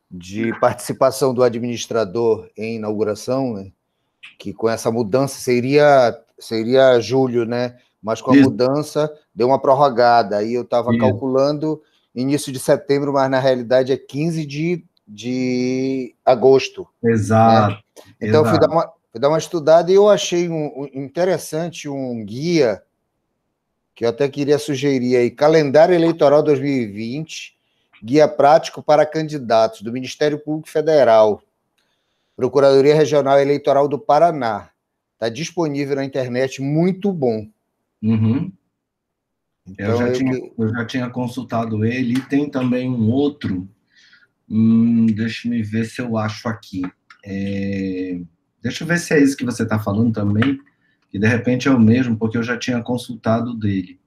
de participação do administrador em inauguração, né? Que com essa mudança seria julho, né? Mas com a mudança deu uma prorrogada. Aí eu estava calculando início de setembro, mas na realidade é 15 de agosto. Exato. Né? Então eu fui dar uma estudada e eu achei interessante um guia que eu até queria sugerir aí, Calendário Eleitoral 2020, Guia Prático para Candidatos, do Ministério Público Federal, Procuradoria Regional Eleitoral do Paraná. Está disponível na internet, muito bom. Uhum. Então, eu já tinha consultado ele, e tem também um outro, deixa eu ver se eu acho aqui. Deixa eu ver se é esse que você está falando também, que de repente é o mesmo, porque eu já tinha consultado dele.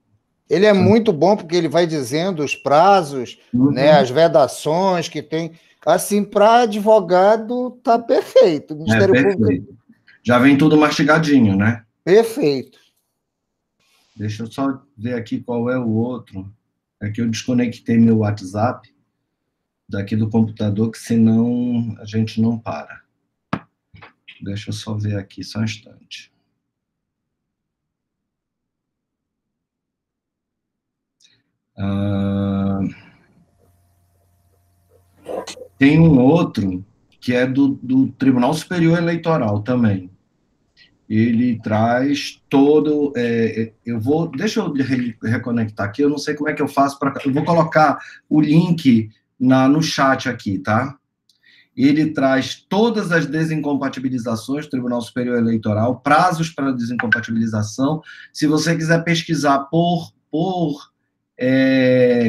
Ele é muito bom porque ele vai dizendo os prazos, né, as vedações que tem. Assim, para advogado, tá perfeito. O Ministério Público... Já vem tudo mastigadinho, né? Perfeito. Deixa eu só ver aqui qual é o outro. É que eu desconectei meu WhatsApp daqui do computador, que senão a gente não para. Deixa eu só ver aqui, só um instante. Tem um outro que é do Tribunal Superior Eleitoral também. Ele traz todo... deixa eu reconectar aqui, eu não sei como é que eu faço para... Eu vou colocar o link no chat aqui, tá? Ele traz todas as desincompatibilizações do Tribunal Superior Eleitoral, prazos para desincompatibilização. Se você quiser pesquisar por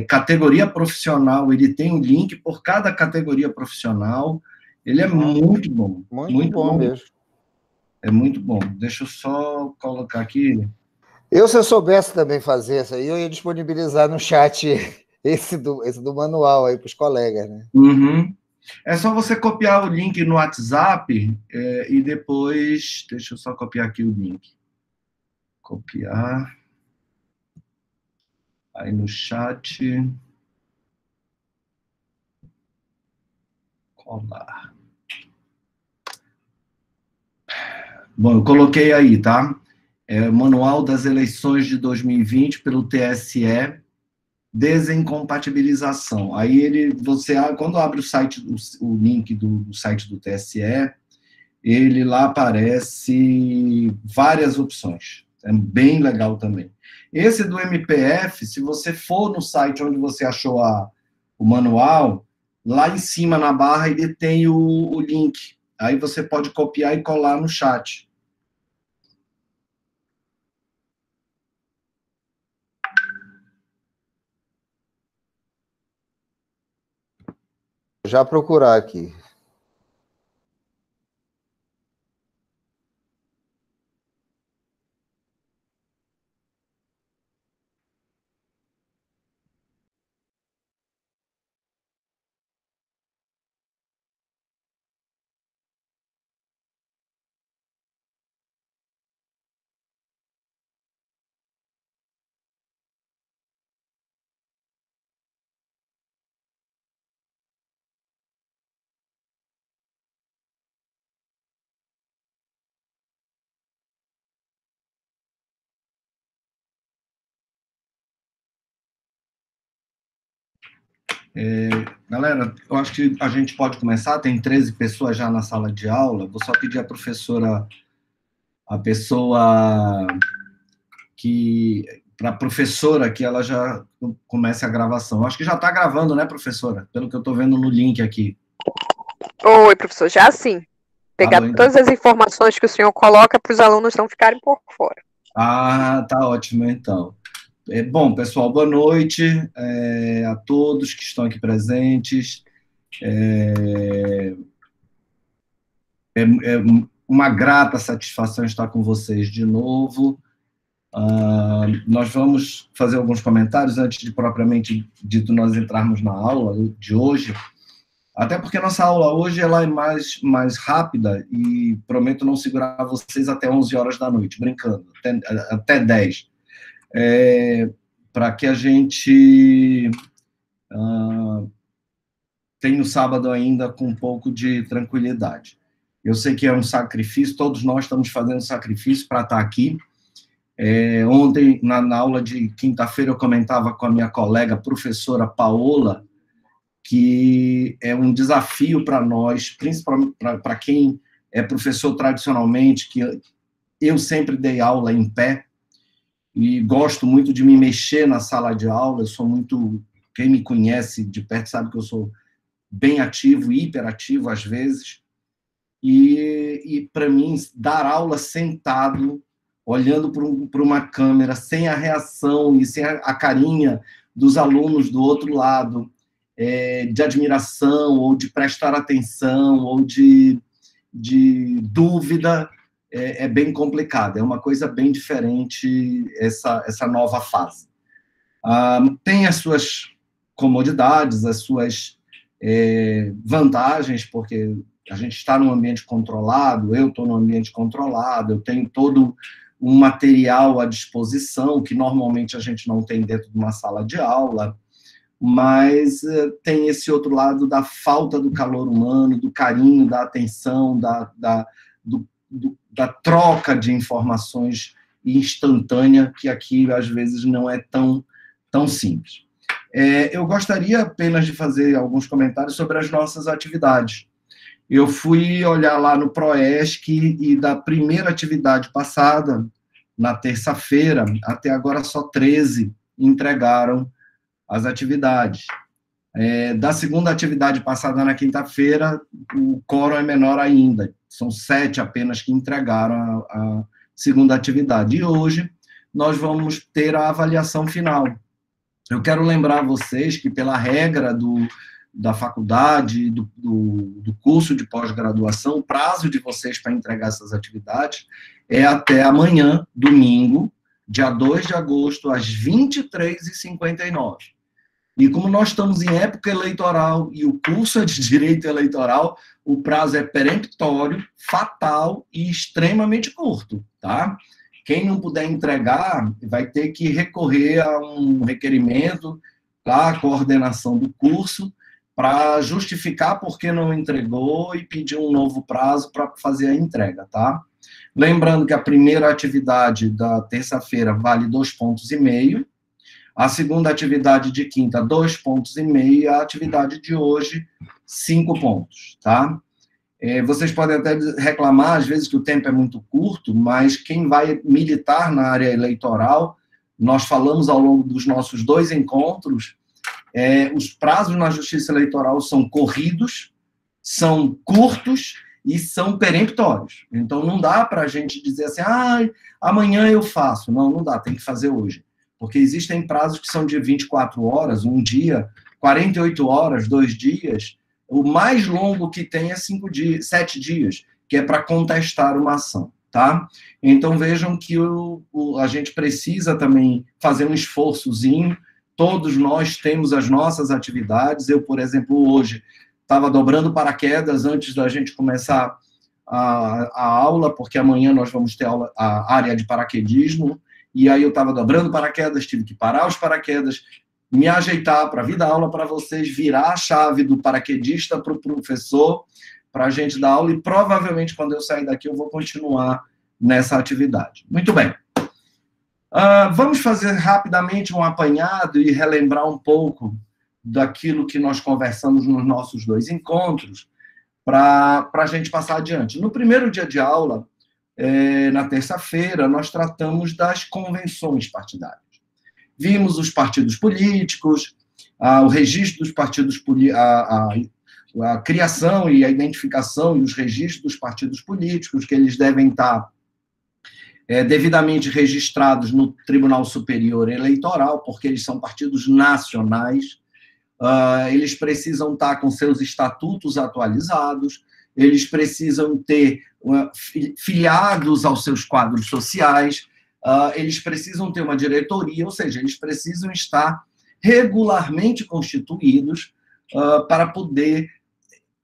categoria profissional, ele tem um link por cada categoria profissional. Ele é muito bom. Muito bom mesmo. É muito bom. Deixa eu só colocar aqui. Se eu soubesse também fazer isso aí, eu ia disponibilizar no chat esse do manual aí para os colegas, né? Uhum. É só você copiar o link no WhatsApp e depois... Deixa eu só copiar aqui o link. Copiar. Aí no chat... Colar. Bom, eu coloquei aí, tá? Manual das Eleições de 2020 pelo TSE, desincompatibilização. Aí quando abre o site, o link do site do TSE, ele lá aparece várias opções. É bem legal também. Esse do MPF, se você for no site onde você achou o manual, lá em cima na barra ele tem o link. Aí você pode copiar e colar no chat. Já procurar aqui. Galera, eu acho que a gente pode começar, tem 13 pessoas já na sala de aula, vou só pedir à professora, para a professora que ela já comece a gravação. Eu acho que já está gravando, né, professora? Pelo que eu estou vendo no link aqui. Oi, professor, já sim. Pegar todas as informações que o senhor coloca para os alunos não ficarem por fora. Ah, tá ótimo, então. Bom, pessoal, boa noite a todos que estão aqui presentes. É uma grata satisfação estar com vocês de novo. Nós vamos fazer alguns comentários antes de, propriamente dito, nós entrarmos na aula de hoje, até porque nossa aula hoje ela é mais rápida e prometo não segurar vocês até 11 horas da noite, brincando, até 10. Para que a gente tenho sábado ainda com um pouco de tranquilidade. Eu sei que é um sacrifício, todos nós estamos fazendo sacrifício para estar aqui. Ontem, na aula de quinta-feira, eu comentava com a minha colega, professora Paola, que é um desafio para nós, principalmente para quem é professor tradicionalmente, que eu sempre dei aula em pé, e gosto muito de me mexer na sala de aula, eu sou muito... Quem me conhece de perto sabe que eu sou bem ativo, hiperativo às vezes, e para mim, dar aula sentado, olhando para uma câmera, sem a reação e sem a carinha dos alunos do outro lado, de admiração, ou de prestar atenção, ou de dúvida, é bem complicado, é uma coisa bem diferente essa nova fase. Tem as suas comodidades, as suas vantagens, porque a gente está num ambiente controlado, eu estou num ambiente controlado, eu tenho todo um material à disposição, que normalmente a gente não tem dentro de uma sala de aula, mas tem esse outro lado da falta do calor humano, do carinho, da atenção, da troca de informações instantânea, que aqui, às vezes, não é tão simples. Eu gostaria apenas de fazer alguns comentários sobre as nossas atividades. Eu fui olhar lá no Proesc e da primeira atividade passada, na terça-feira, até agora só 13 entregaram as atividades. Da segunda atividade passada na quinta-feira, o quórum é menor ainda. São 7 apenas que entregaram a segunda atividade. E hoje nós vamos ter a avaliação final. Eu quero lembrar a vocês que, pela regra da faculdade, do curso de pós-graduação, o prazo de vocês para entregar essas atividades é até amanhã, domingo, dia 2 de agosto, às 23h59. E como nós estamos em época eleitoral e o curso é de direito eleitoral, o prazo é peremptório, fatal e extremamente curto, tá? Quem não puder entregar vai ter que recorrer a um requerimento da coordenação do curso para justificar por que não entregou e pedir um novo prazo para fazer a entrega, tá? Lembrando que a primeira atividade da terça-feira vale 2,5 pontos, a segunda atividade de quinta, 2,5 pontos, e a atividade de hoje, 5 pontos, tá? Vocês podem até reclamar, às vezes, que o tempo é muito curto, mas quem vai militar na área eleitoral, nós falamos ao longo dos nossos 2 encontros, os prazos na Justiça Eleitoral são corridos, são curtos e são peremptórios. Então, não dá para a gente dizer assim, amanhã eu faço. Não dá, tem que fazer hoje. Porque existem prazos que são de 24 horas, um dia, 48 horas, 2 dias. O mais longo que tem é 7 dias, que é para contestar uma ação, tá? Então, vejam que a gente precisa também fazer um esforçozinho. Todos nós temos as nossas atividades. Eu, por exemplo, hoje estava dobrando paraquedas antes da gente começar a aula, porque amanhã nós vamos ter a área de paraquedismo, e aí eu estava dobrando paraquedas, tive que parar os paraquedas, me ajeitar para vir dar aula para vocês, virar a chave do paraquedista para o professor, para a gente dar aula, e provavelmente quando eu sair daqui eu vou continuar nessa atividade. Muito bem. Vamos fazer rapidamente um apanhado e relembrar um pouco daquilo que nós conversamos nos nossos 2 encontros, para a gente passar adiante. No primeiro dia de aula, na terça-feira, nós tratamos das convenções partidárias. Vimos os partidos políticos, o registro dos partidos políticos, a criação e a identificação e os registros dos partidos políticos, que eles devem estar devidamente registrados no Tribunal Superior Eleitoral, porque eles são partidos nacionais, eles precisam estar com seus estatutos atualizados, eles precisam ter filiados aos seus quadros sociais, eles precisam ter uma diretoria, ou seja, eles precisam estar regularmente constituídos para poder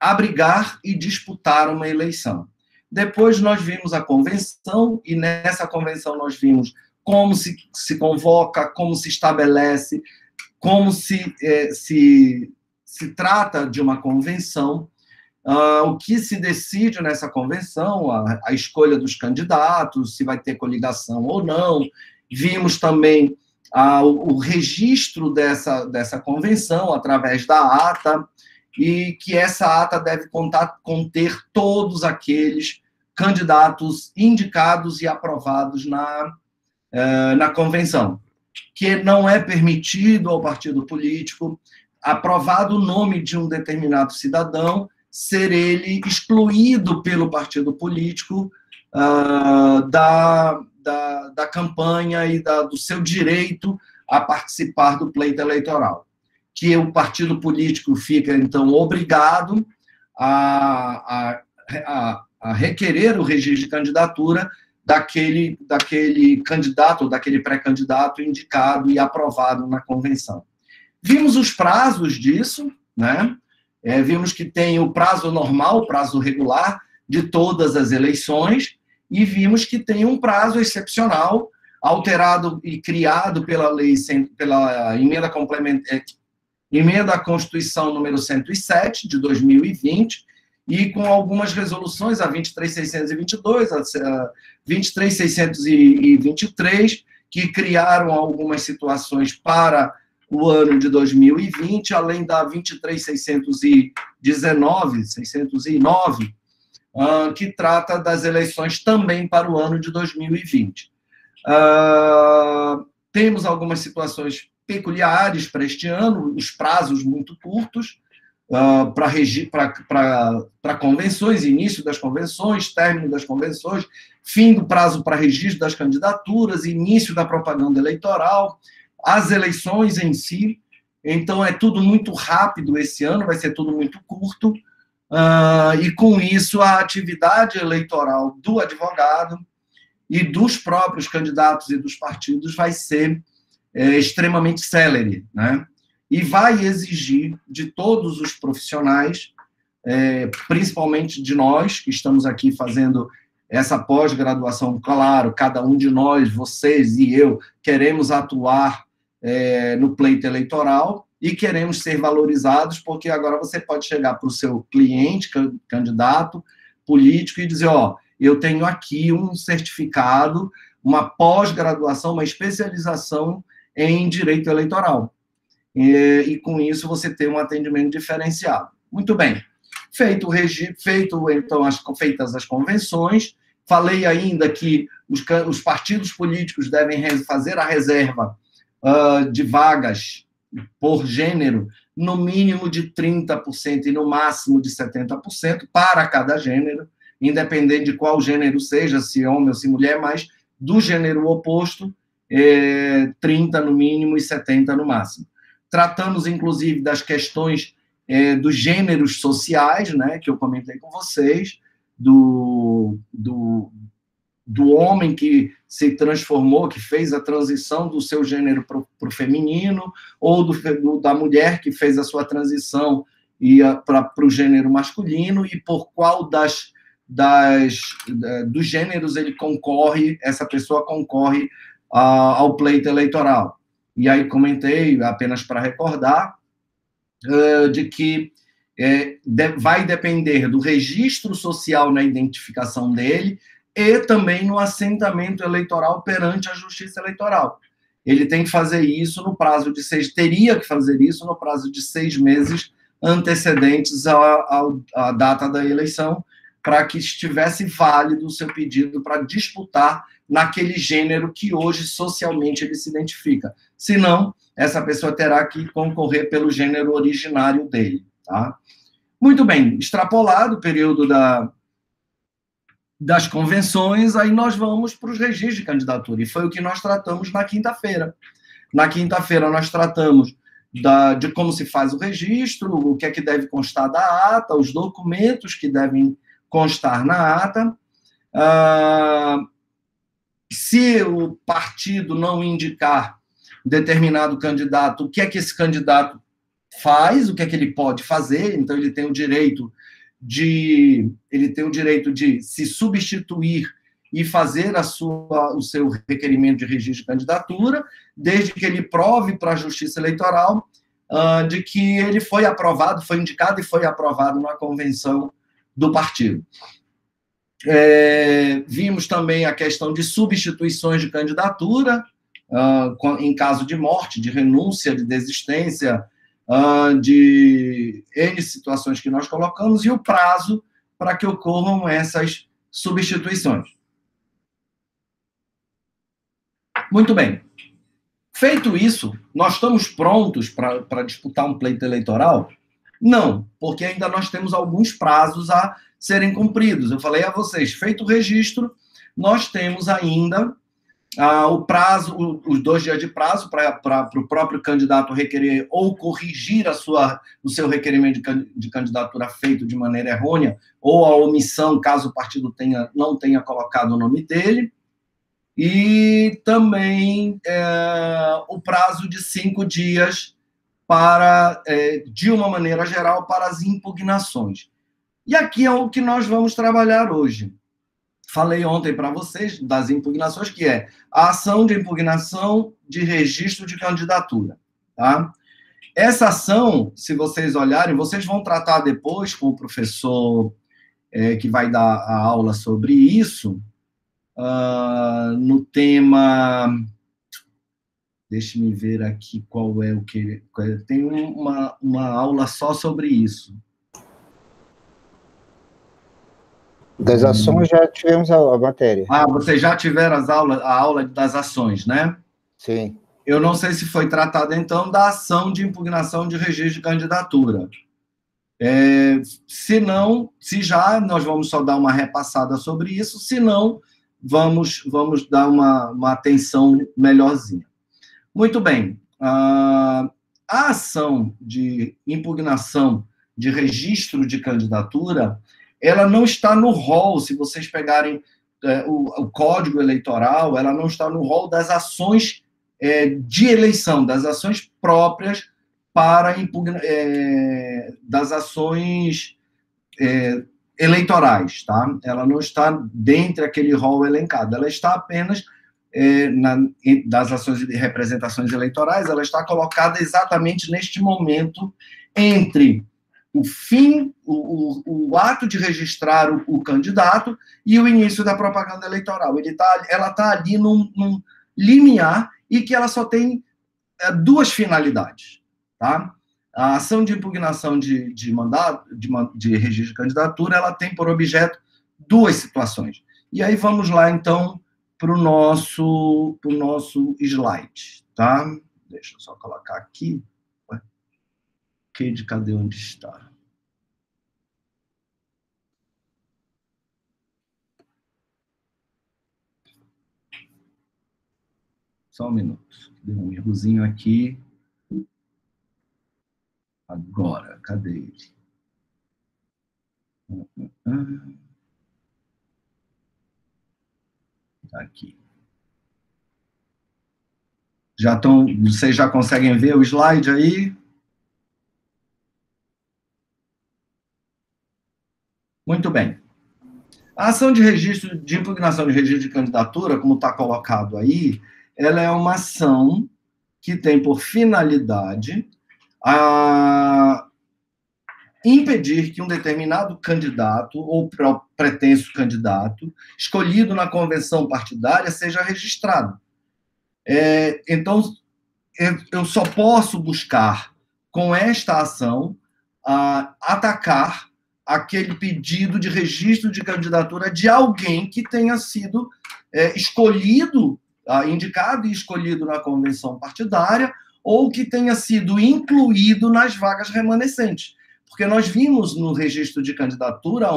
abrigar e disputar uma eleição. Depois nós vimos a convenção, e nessa convenção nós vimos como se convoca, como se estabelece, como se se trata de uma convenção. O que se decide nessa convenção, a escolha dos candidatos, se vai ter coligação ou não. Vimos também o registro dessa convenção através da ata, e que essa ata deve conter todos aqueles candidatos indicados e aprovados na convenção, que não é permitido ao partido político, aprovado o nome de um determinado cidadão, ser ele excluído pelo partido político da campanha e do seu direito a participar do pleito eleitoral. Que o partido político fica, então, obrigado a requerer o registro de candidatura daquele candidato ou daquele pré-candidato indicado e aprovado na convenção. Vimos os prazos disso, né? Vimos que tem o prazo normal, o prazo regular de todas as eleições, e vimos que tem um prazo excepcional, alterado e criado pela emenda à Constituição número 107, de 2020, e com algumas resoluções, a 23.622, a 23.623, que criaram algumas situações para o ano de 2020, além da 23.609, que trata das eleições também para o ano de 2020. Temos algumas situações peculiares para este ano, os prazos muito curtos para convenções, início das convenções, término das convenções, fim do prazo para registro das candidaturas, início da propaganda eleitoral, as eleições em si. Então, é tudo muito rápido esse ano, vai ser tudo muito curto, e com isso a atividade eleitoral do advogado e dos próprios candidatos e dos partidos vai ser extremamente célere, né? E vai exigir de todos os profissionais, principalmente de nós, que estamos aqui fazendo essa pós-graduação, claro, cada um de nós, vocês e eu, queremos atuar no pleito eleitoral e queremos ser valorizados, porque agora você pode chegar para o seu cliente, candidato, político, e dizer, eu tenho aqui um certificado, uma pós-graduação, uma especialização em direito eleitoral. E com isso você tem um atendimento diferenciado. Muito bem. Feitas as convenções, falei ainda que os partidos políticos devem fazer a reserva de vagas por gênero, no mínimo de 30% e no máximo de 70% para cada gênero, independente de qual gênero seja, se homem ou se mulher, mas do gênero oposto, 30% no mínimo e 70% no máximo. Tratamos, inclusive, das questões dos gêneros sociais, né, que eu comentei com vocês, do homem que se transformou, que fez a transição do seu gênero para o feminino, ou da mulher que fez a sua transição para o gênero masculino, e por qual dos gêneros essa pessoa concorre ao pleito eleitoral. E aí comentei, apenas para recordar, de que vai depender do registro social na identificação dele e também no assentamento eleitoral perante a Justiça Eleitoral. Ele tem que fazer isso teria que fazer isso no prazo de 6 meses antecedentes à data da eleição, para que estivesse válido o seu pedido para disputar naquele gênero que hoje socialmente ele se identifica. Senão, essa pessoa terá que concorrer pelo gênero originário dele. Tá? Muito bem, extrapolado o período das convenções, aí nós vamos para os registros de candidatura, e foi o que nós tratamos na quinta-feira. Na quinta-feira nós tratamos de como se faz o registro, o que é que deve constar da ata, os documentos que devem constar na ata, se o partido não indicar determinado candidato, o que é que esse candidato faz, o que é que ele pode fazer. Então ele tem o direito de se substituir e fazer o seu requerimento de registro de candidatura, desde que ele prove para a Justiça Eleitoral de que ele foi aprovado, foi indicado e foi aprovado na convenção do partido. Vimos também a questão de substituições de candidatura, em caso de morte, de renúncia, de desistência, de N situações que nós colocamos, e o prazo para que ocorram essas substituições. Muito bem. Feito isso, nós estamos prontos para disputar um pleito eleitoral? Não, porque ainda nós temos alguns prazos a serem cumpridos. Eu falei a vocês, feito o registro, nós temos ainda o prazo, os 2 dias de prazo para o próprio candidato requerer ou corrigir o seu requerimento de candidatura feito de maneira errônea, ou a omissão, caso o partido não tenha colocado o nome dele. E também o prazo de 5 dias para, de uma maneira geral, para as impugnações. E aqui é o que nós vamos trabalhar hoje. Falei ontem para vocês das impugnações, que é a ação de impugnação de registro de candidatura. Tá? Essa ação, se vocês olharem, vocês vão tratar depois com o professor que vai dar a aula sobre isso, no tema... Deixe-me ver aqui qual é o que... Tem uma aula só sobre isso. Das ações já tivemos a matéria. Vocês já tiveram a aula das ações, né? Sim. Eu não sei se foi tratada, então, da ação de impugnação de registro de candidatura. Se não, se já, nós vamos só dar uma repassada sobre isso, se não, vamos dar uma atenção melhorzinha. Muito bem. A ação de impugnação de registro de candidatura, ela não está no rol, se vocês pegarem o Código Eleitoral, ela não está no rol das ações de eleição, das ações próprias para das ações eleitorais, tá? Ela não está dentro daquele rol elencado, ela está apenas das ações de representações eleitorais, ela está colocada exatamente neste momento entre o fim, o ato de registrar o candidato e o início da propaganda eleitoral. Ela está ali num limiar e que ela só tem 2 finalidades. Tá? A ação de impugnação de mandato, de registro de candidatura, ela tem por objeto 2 situações. E aí vamos lá, então, para o nosso slide. Tá? Deixa eu só colocar aqui. Cadê onde está? Só um minuto. Deu um errozinho aqui. Agora, cadê ele? Tá aqui. Vocês já conseguem ver o slide aí? Muito bem. A ação de impugnação de registro de candidatura, como está colocado aí, ela é uma ação que tem por finalidade impedir que um determinado candidato ou pretenso candidato escolhido na convenção partidária seja registrado. Então, eu só posso buscar, com esta ação, atacar aquele pedido de registro de candidatura de alguém que tenha sido escolhido, indicado e escolhido na convenção partidária, ou que tenha sido incluído nas vagas remanescentes. Porque nós vimos no registro de candidatura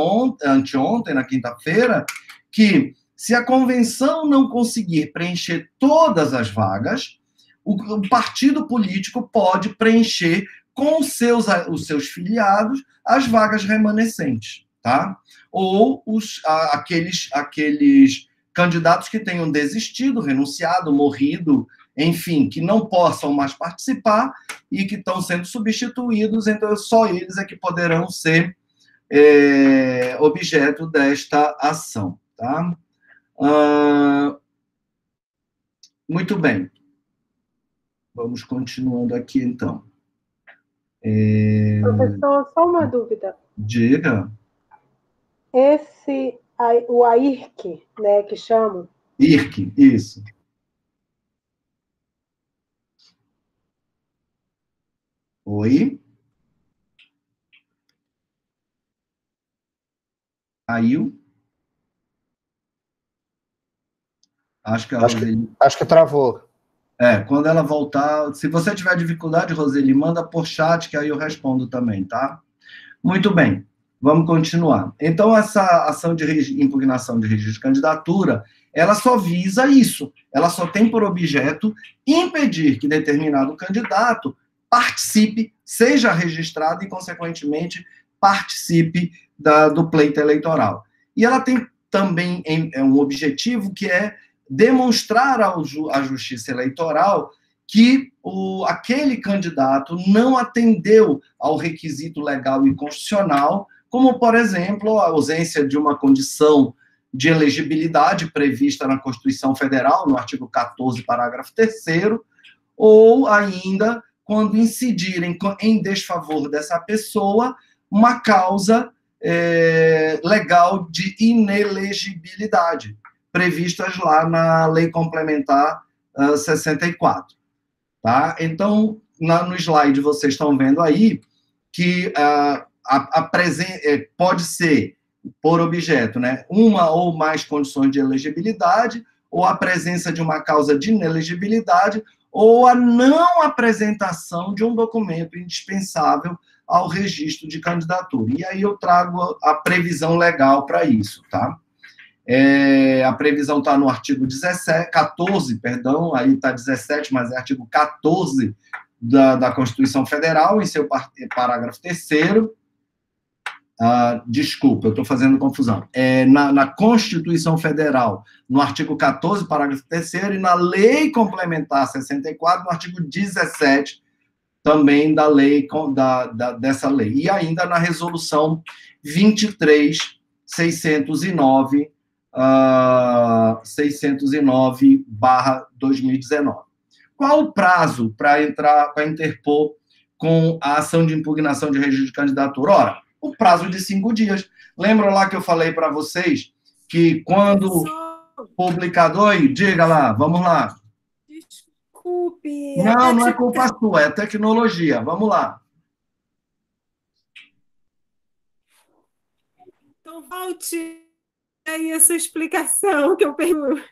anteontem, na quinta-feira, que se a convenção não conseguir preencher todas as vagas, o partido político pode preencher com os seus filiados as vagas remanescentes, tá? Ou aqueles candidatos que tenham desistido, renunciado, morrido, enfim, que não possam mais participar e que estão sendo substituídos, então só eles é que poderão ser objeto desta ação, tá? Muito bem. Vamos continuando aqui, então. Professor, só uma dúvida. Diga. O AIRC, né, que chamam? IRC, isso. Oi? Caiu? Acho que travou. Quando ela voltar, se você tiver dificuldade, Roseli, manda por chat, que aí eu respondo também, tá? Muito bem, vamos continuar. Então, essa ação de impugnação de registro de candidatura, ela só visa isso, ela só tem por objeto impedir que determinado candidato participe, seja registrado e, consequentemente, participe do pleito eleitoral. E ela tem também um objetivo que é demonstrar à Justiça Eleitoral que aquele candidato não atendeu ao requisito legal e constitucional, como, por exemplo, a ausência de uma condição de elegibilidade prevista na Constituição Federal, no artigo 14, parágrafo 3º, ou ainda quando incidirem em desfavor dessa pessoa uma causa legal de inelegibilidade, previstas lá na Lei Complementar 64. Tá? Então, no slide vocês estão vendo aí que pode ser, por objeto, né, uma ou mais condições de elegibilidade, ou a presença de uma causa de inelegibilidade, ou a não apresentação de um documento indispensável ao registro de candidatura. E aí eu trago a previsão legal para isso, tá? A previsão está no artigo 14, aí está 17, mas é artigo 14 da Constituição Federal, em seu parágrafo 3º. Desculpa, eu estou fazendo confusão. Na Constituição Federal, no artigo 14, parágrafo 3º, e na Lei Complementar 64, no artigo 17, também da lei, dessa lei. E ainda na Resolução 23.609, 609/2019. Qual o prazo para interpor com a ação de impugnação de registro de candidatura? Ora, o prazo de 5 dias. Lembra lá que eu falei para vocês que quando publicador, diga lá, vamos lá. Desculpe. Não é culpa sua, é tecnologia. Vamos lá. Então, volte aí essa explicação que eu pergunto.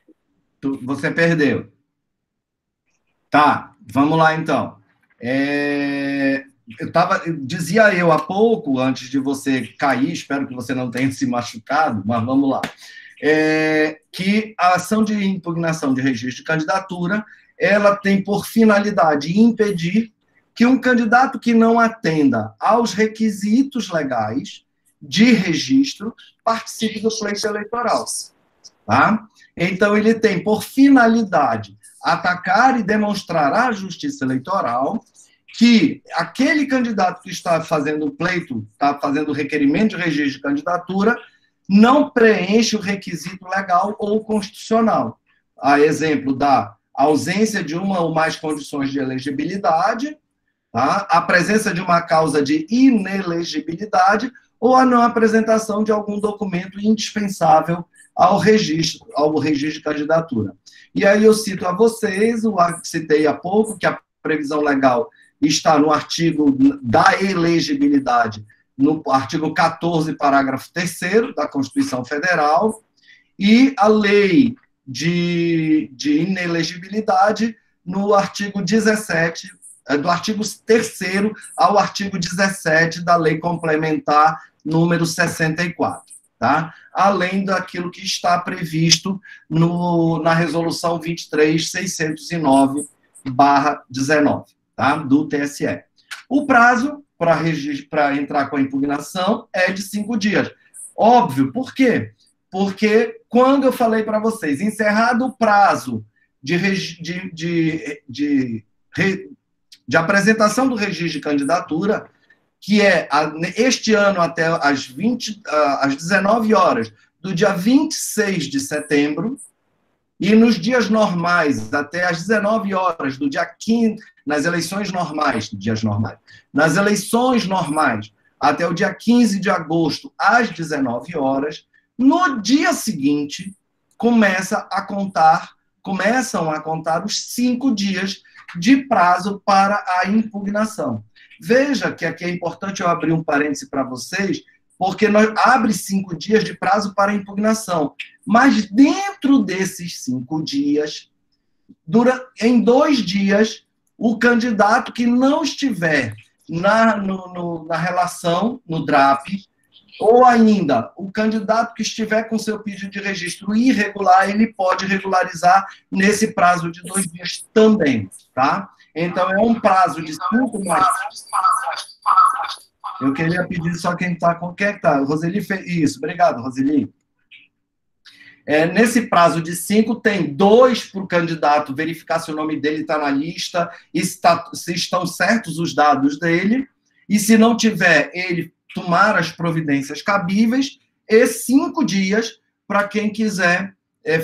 Você perdeu. Tá, vamos lá então. Dizia eu há pouco, antes de você cair, espero que você não tenha se machucado, mas vamos lá, que a ação de impugnação de registro de candidatura, ela tem por finalidade impedir que um candidato que não atenda aos requisitos legais de registro participe do pleito eleitoral. Tá? Então, ele tem por finalidade atacar e demonstrar à Justiça Eleitoral que aquele candidato que está fazendo o pleito, está fazendo o requerimento de registro de candidatura, não preenche o requisito legal ou constitucional. A exemplo da ausência de uma ou mais condições de elegibilidade, tá? A presença de uma causa de inelegibilidade ou a não apresentação de algum documento indispensável ao registro de candidatura. E aí eu cito a vocês, citei há pouco, que a previsão legal está no artigo da elegibilidade, no artigo 14, parágrafo 3º da Constituição Federal, e a lei de inelegibilidade no artigo 17, do artigo 3º ao artigo 17 da Lei Complementar número 64. Tá? Além daquilo que está previsto na Resolução 23.609/19, tá? Do TSE. O prazo para entrar com a impugnação é de 5 dias. Óbvio, por quê? Porque quando eu falei para vocês, encerrado o prazo de apresentação do registro de candidatura, que é este ano até às 19 horas do dia 26 de setembro, e nos dias normais até às 19 horas do dia 15, nas eleições normais, dias normais, nas eleições normais, até o dia 15 de agosto, às 19 horas, no dia seguinte, começam a contar os 5 dias de prazo para a impugnação. Veja que aqui é importante eu abrir um parêntese para vocês, porque nós abre 5 dias de prazo para a impugnação. Mas dentro desses 5 dias, em 2 dias, o candidato que não estiver na relação, no DRAP, ou ainda, o candidato que estiver com seu pedido de registro irregular, ele pode regularizar nesse prazo de 2 dias também, tá? Então, é um prazo de 5 mais... Eu queria pedir só quem está com... Quem é que está? Roseli fez... Isso, obrigado, Roseli. Nesse prazo de 5, tem 2 para o candidato verificar se o nome dele está na lista, e se estão certos os dados dele, e se não tiver, ele tomar as providências cabíveis, e 5 dias para quem quiser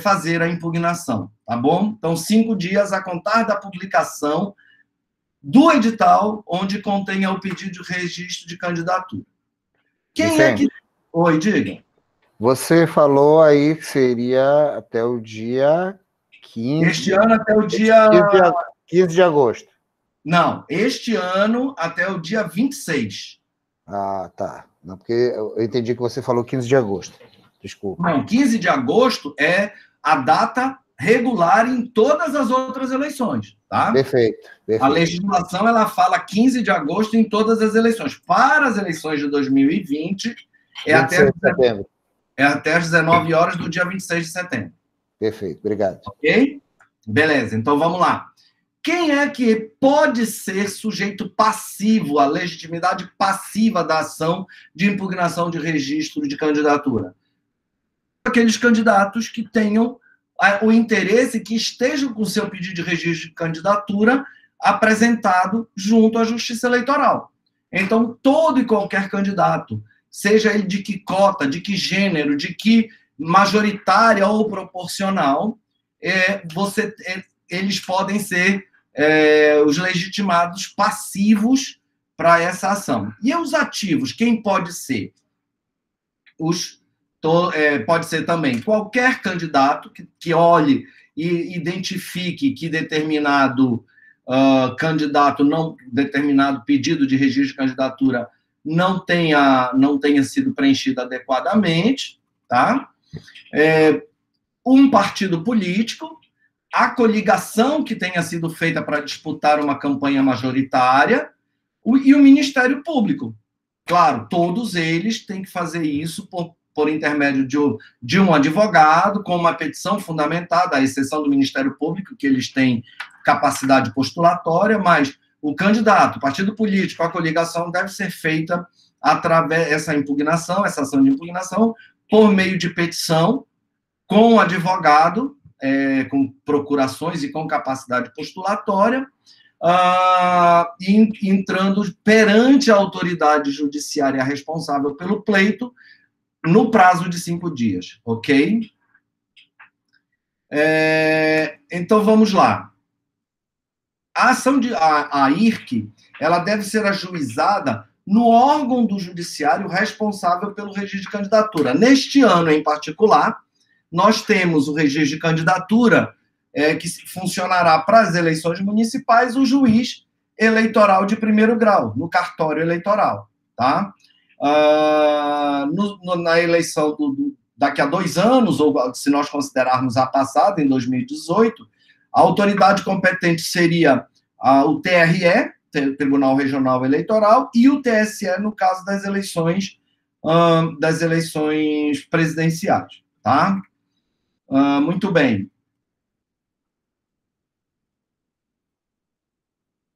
fazer a impugnação, tá bom? Então, 5 dias a contar da publicação do edital, onde contenha o pedido de registro de candidatura. Quem é que... Oi, diga. Você falou aí que seria até o dia 15... Este ano até o dia... 15 de agosto. Não, este ano até o dia 26. Ah, tá. Não, porque eu entendi que você falou 15 de agosto. Desculpa. Não, 15 de agosto é a data regular em todas as outras eleições, tá? Perfeito. A legislação, ela fala 15 de agosto em todas as eleições. Para as eleições de 2020, é até as 19 horas do dia 26 de setembro. Perfeito, obrigado. Ok? Beleza, então vamos lá. Quem é que pode ser sujeito passivo, a legitimidade passiva da ação de impugnação de registro de candidatura? Aqueles candidatos que tenham o interesse, que estejam com o seu pedido de registro de candidatura apresentado junto à Justiça Eleitoral. Então, todo e qualquer candidato, seja ele de que cota, de que gênero, de que majoritária ou proporcional, eles podem ser os legitimados passivos para essa ação. E os ativos, quem pode ser? Pode ser também qualquer candidato que olhe e identifique que determinado candidato, determinado pedido de registro de candidatura não tenha sido preenchido adequadamente, tá? Um partido político, a coligação que tenha sido feita para disputar uma campanha majoritária e o Ministério Público. Claro, todos eles têm que fazer isso por intermédio de um advogado, com uma petição fundamentada, à exceção do Ministério Público, que eles têm capacidade postulatória, mas o candidato, o partido político, a coligação deve ser feita através essa ação de impugnação, por meio de petição, com advogado, com procurações e com capacidade postulatória, entrando perante a autoridade judiciária responsável pelo pleito, no prazo de 5 dias, ok? Então, vamos lá. A ação a IRC, ela deve ser ajuizada no órgão do judiciário responsável pelo registro de candidatura. Neste ano, em particular, nós temos o registro de candidatura que funcionará para as eleições municipais, o juiz eleitoral de primeiro grau, no cartório eleitoral, tá? Na eleição daqui a 2 anos, ou se nós considerarmos a passada, em 2018, a autoridade competente seria o TRE, Tribunal Regional Eleitoral, e o TSE, no caso das eleições presidenciais, tá? Muito bem.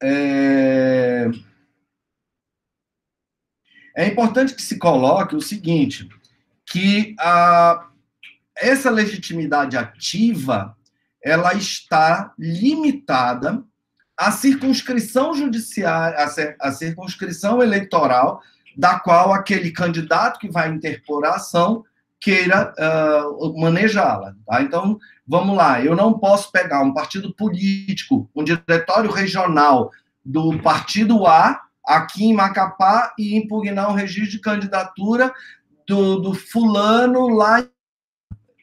É importante que se coloque o seguinte, que essa legitimidade ativa, ela está limitada à circunscrição judiciária, à circunscrição eleitoral, da qual aquele candidato que vai interpor a ação queira manejá-la. Tá? Então, vamos lá, eu não posso pegar um partido político, um diretório regional do partido A, aqui em Macapá, e impugnar um registro de candidatura do fulano lá.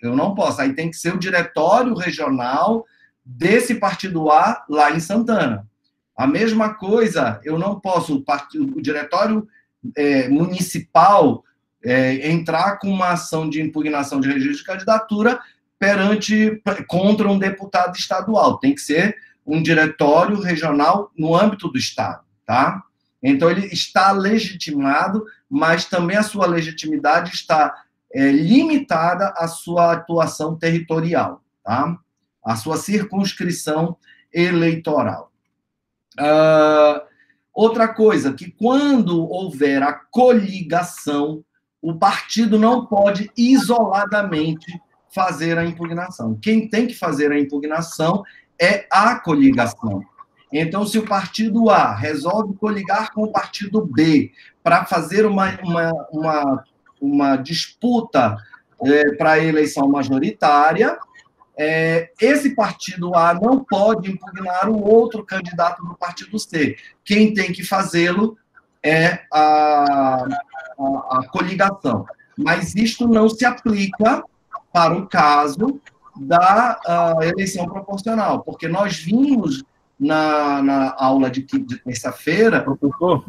Eu não posso. Aí tem que ser o diretório regional desse partido A lá em Santana. A mesma coisa, eu não posso, o diretório municipal entrar com uma ação de impugnação de registro de candidatura contra um deputado estadual. Tem que ser um diretório regional no âmbito do Estado, tá? Então, ele está legitimado, mas também a sua legitimidade está limitada à sua atuação territorial, tá? A sua circunscrição eleitoral. Outra coisa, que quando houver a coligação, o partido não pode isoladamente fazer a impugnação. Quem tem que fazer a impugnação é a coligação. Então, se o partido A resolve coligar com o partido B para fazer uma disputa para a eleição majoritária, esse partido A não pode impugnar o outro candidato do partido C. Quem tem que fazê-lo é a coligação. Mas isto não se aplica para o caso da eleição proporcional, porque nós vimos na aula de terça-feira... Professor?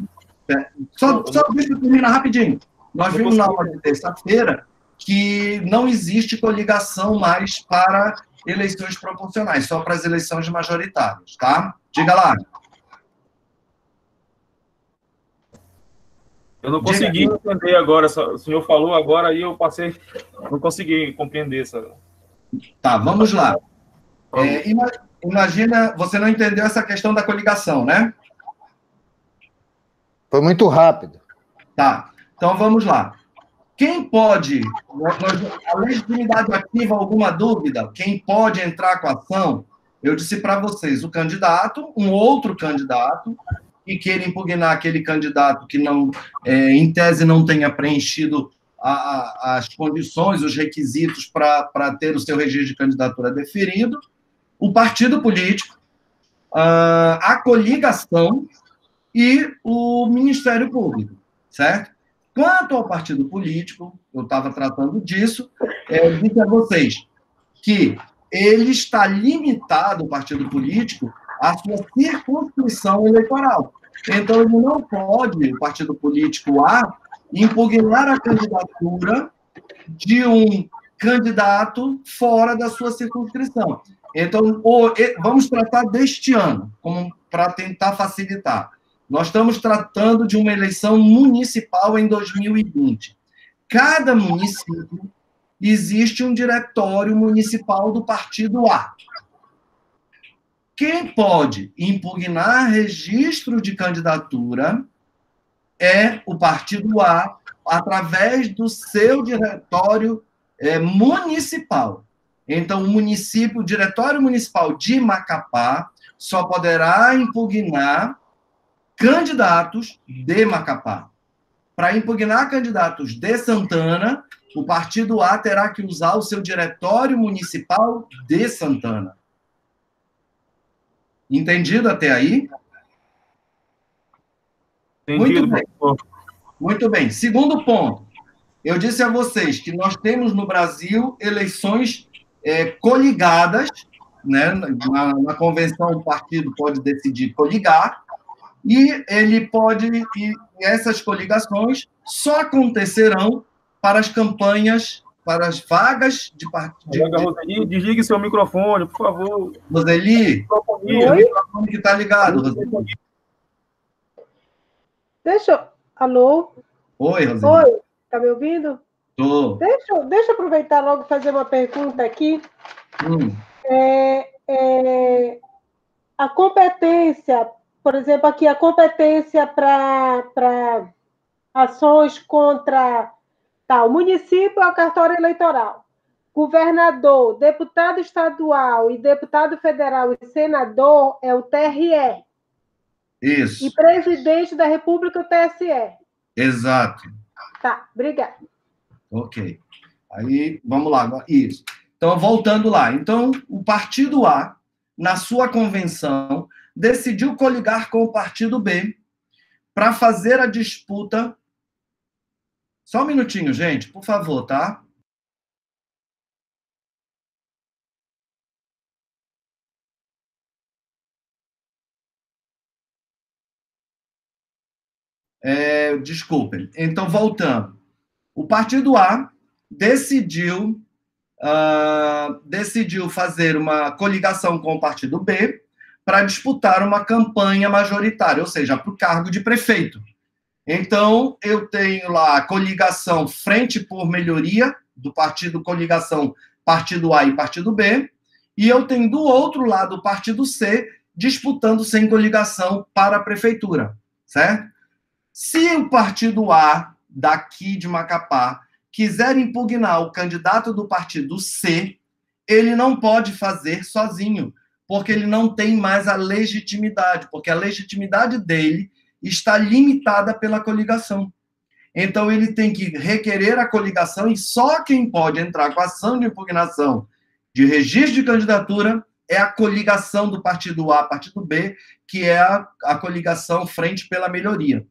Só deixa eu terminar rapidinho. Nós vimos na aula de terça-feira que não existe coligação mais para eleições proporcionais, só para as eleições majoritárias, tá? Diga lá. Eu não consegui entender agora, o senhor falou agora, aí eu passei, não consegui compreender essa... Tá, vamos lá. Imagina, você não entendeu essa questão da coligação, né? Foi muito rápido. Tá, então vamos lá. Quem pode, a legitimidade ativa, alguma dúvida? Quem pode entrar com a ação? Eu disse para vocês, o candidato, um outro candidato, que queira impugnar aquele candidato que não, em tese, não tenha preenchido as condições, os requisitos para ter o seu registro de candidatura deferido, o partido político, a coligação e o Ministério Público, certo? Quanto ao partido político, eu estava tratando disso, disse a vocês que ele está limitado, o partido político, à sua circunscrição eleitoral. Então, ele não pode, o partido político A, impugnar a candidatura de um candidato fora da sua circunscrição. Então, vamos tratar deste ano, para tentar facilitar. Nós estamos tratando de uma eleição municipal em 2020. Cada município existe um diretório municipal do partido A. Quem pode impugnar registro de candidatura é o partido A, através do seu diretório municipal. Então, o diretório municipal de Macapá só poderá impugnar candidatos de Macapá. Para impugnar candidatos de Santana, o partido A terá que usar o seu diretório municipal de Santana. Entendido até aí? Entendido, muito bem. Muito bem. Segundo ponto. Eu disse a vocês que nós temos no Brasil eleições coligadas, né? Na convenção o partido pode decidir coligar, e essas coligações só acontecerão para as campanhas, para as vagas de partido. Roseli, desligue seu microfone, por favor. Roseli, o microfone que está ligado, Roseli. Alô? Oi, Roseli. Oi, tá me ouvindo? Tô. Deixa eu aproveitar logo e fazer uma pergunta aqui. A competência, por exemplo, aqui, a competência para ações contra o município é a cartório eleitoral. Governador, deputado estadual e deputado federal e senador é o TRE. Isso. E presidente da República, o TSE. Exato. Tá, obrigada. Ok. Aí, vamos lá, isso. Então, voltando lá. Então, o partido A, na sua convenção, decidiu coligar com o partido B para fazer a disputa. Só um minutinho, gente, por favor, tá? Desculpem. Então, voltando. O partido A decidiu fazer uma coligação com o partido B para disputar uma campanha majoritária, ou seja, para o cargo de prefeito. Então, eu tenho lá a coligação Frente por Melhoria, do partido coligação Partido A e Partido B, e eu tenho do outro lado o Partido C disputando sem coligação para a prefeitura, certo? Se o Partido A, daqui de Macapá, quiser impugnar o candidato do Partido C, ele não pode fazer sozinho, porque ele não tem mais a legitimidade, porque a legitimidade dele está limitada pela coligação. Então, ele tem que requerer a coligação e só quem pode entrar com ação de impugnação de registro de candidatura é a coligação do Partido A, Partido B, que é a coligação Frente pela Melhoria.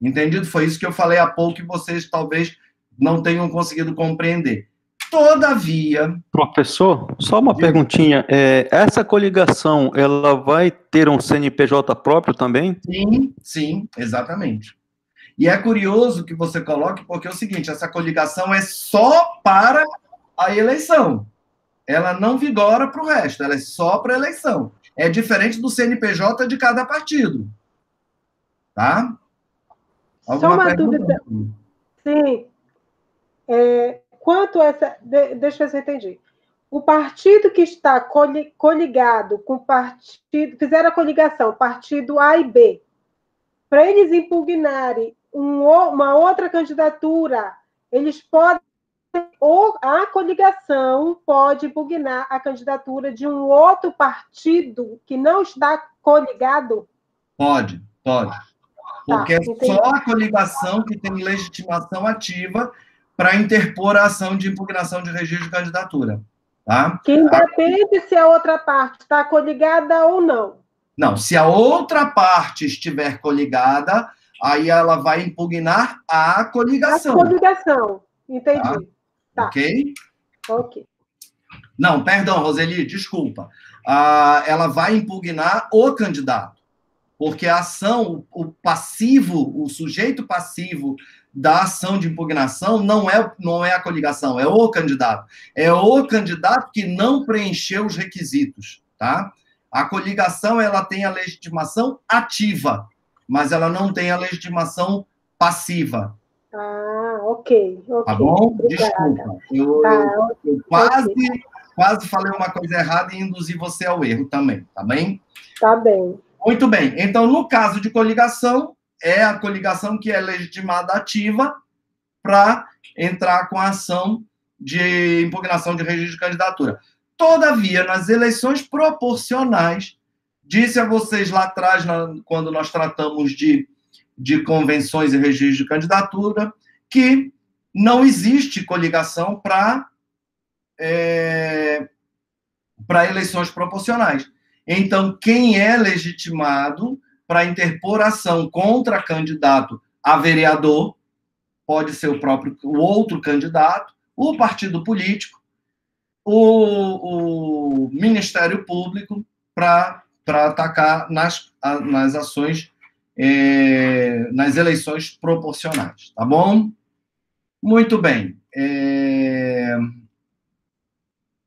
Entendido? Foi isso que eu falei há pouco e vocês talvez não tenham conseguido compreender. Todavia... Professor, só uma perguntinha. Essa coligação, ela vai ter um CNPJ próprio também? Sim, exatamente. E é curioso que você coloque, porque é o seguinte, essa coligação é só para a eleição. Ela não vigora para o resto, ela é só para a eleição. É diferente do CNPJ de cada partido. Tá? Só uma dúvida. Sim. Quanto a essa... Deixa eu ver se eu entendi. O partido que está coligado com o partido... Fizeram a coligação, partido A e B, para eles impugnarem uma outra candidatura, eles podem... Ou a coligação pode impugnar a candidatura de um outro partido que não está coligado? Pode. Porque é só a coligação que tem legitimação ativa para interpor a ação de impugnação de registro de candidatura. Tá? Que independe se a outra parte está coligada ou não. Não, se a outra parte estiver coligada, aí ela vai impugnar a coligação. A coligação, entendi. Tá. Ok? Ok. Não, perdão, Roseli, desculpa. Ela vai impugnar o candidato. Porque a ação, o passivo, o sujeito passivo da ação de impugnação não é a coligação, é o candidato. É o candidato que não preencheu os requisitos, tá? A coligação, ela tem a legitimação ativa, mas ela não tem a legitimação passiva. Ok. Tá bom? Desculpa. Eu quase falei uma coisa errada e induzi você ao erro também, tá bem? Tá bem. Muito bem. Então, no caso de coligação, é a coligação que é legitimada ativa para entrar com a ação de impugnação de registro de candidatura. Todavia, nas eleições proporcionais, disse a vocês lá atrás, quando nós tratamos de convenções e registro de candidatura, que não existe coligação para eleições proporcionais. Então, quem é legitimado para interpor ação contra candidato a vereador pode ser o outro candidato, o partido político, o Ministério Público, para atacar nas ações, nas eleições proporcionais. Tá bom? Muito bem.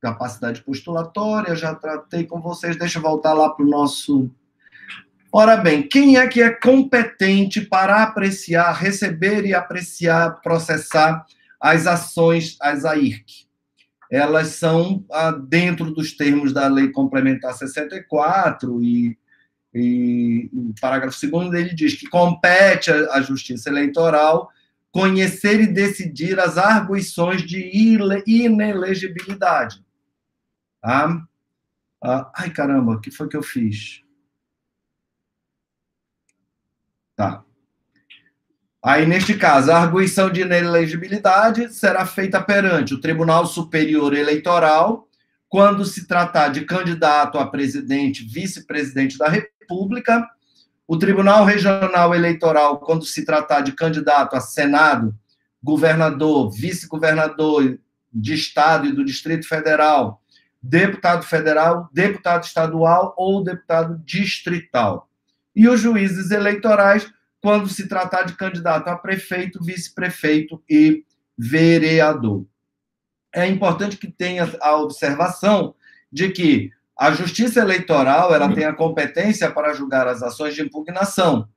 Capacidade postulatória, já tratei com vocês. Deixa eu voltar lá para o nosso... Ora bem, quem é que é competente para apreciar, receber e apreciar, processar as ações, as AIRC? Elas são dentro dos termos da Lei Complementar 64 e o parágrafo 2º dele diz que compete à Justiça Eleitoral conhecer e decidir as arguições de inelegibilidade. Tá? Ai, caramba, o que foi que eu fiz? Tá. Aí, neste caso, a arguição de inelegibilidade será feita perante o Tribunal Superior Eleitoral, quando se tratar de candidato a presidente, vice-presidente da República, o Tribunal Regional Eleitoral, quando se tratar de candidato a Senado, governador, vice-governador de Estado e do Distrito Federal, deputado federal, deputado estadual ou deputado distrital. E os juízes eleitorais, quando se tratar de candidato a prefeito, vice-prefeito e vereador. É importante que tenha a observação de que a Justiça Eleitoral ela tem a competência para julgar as ações de impugnação.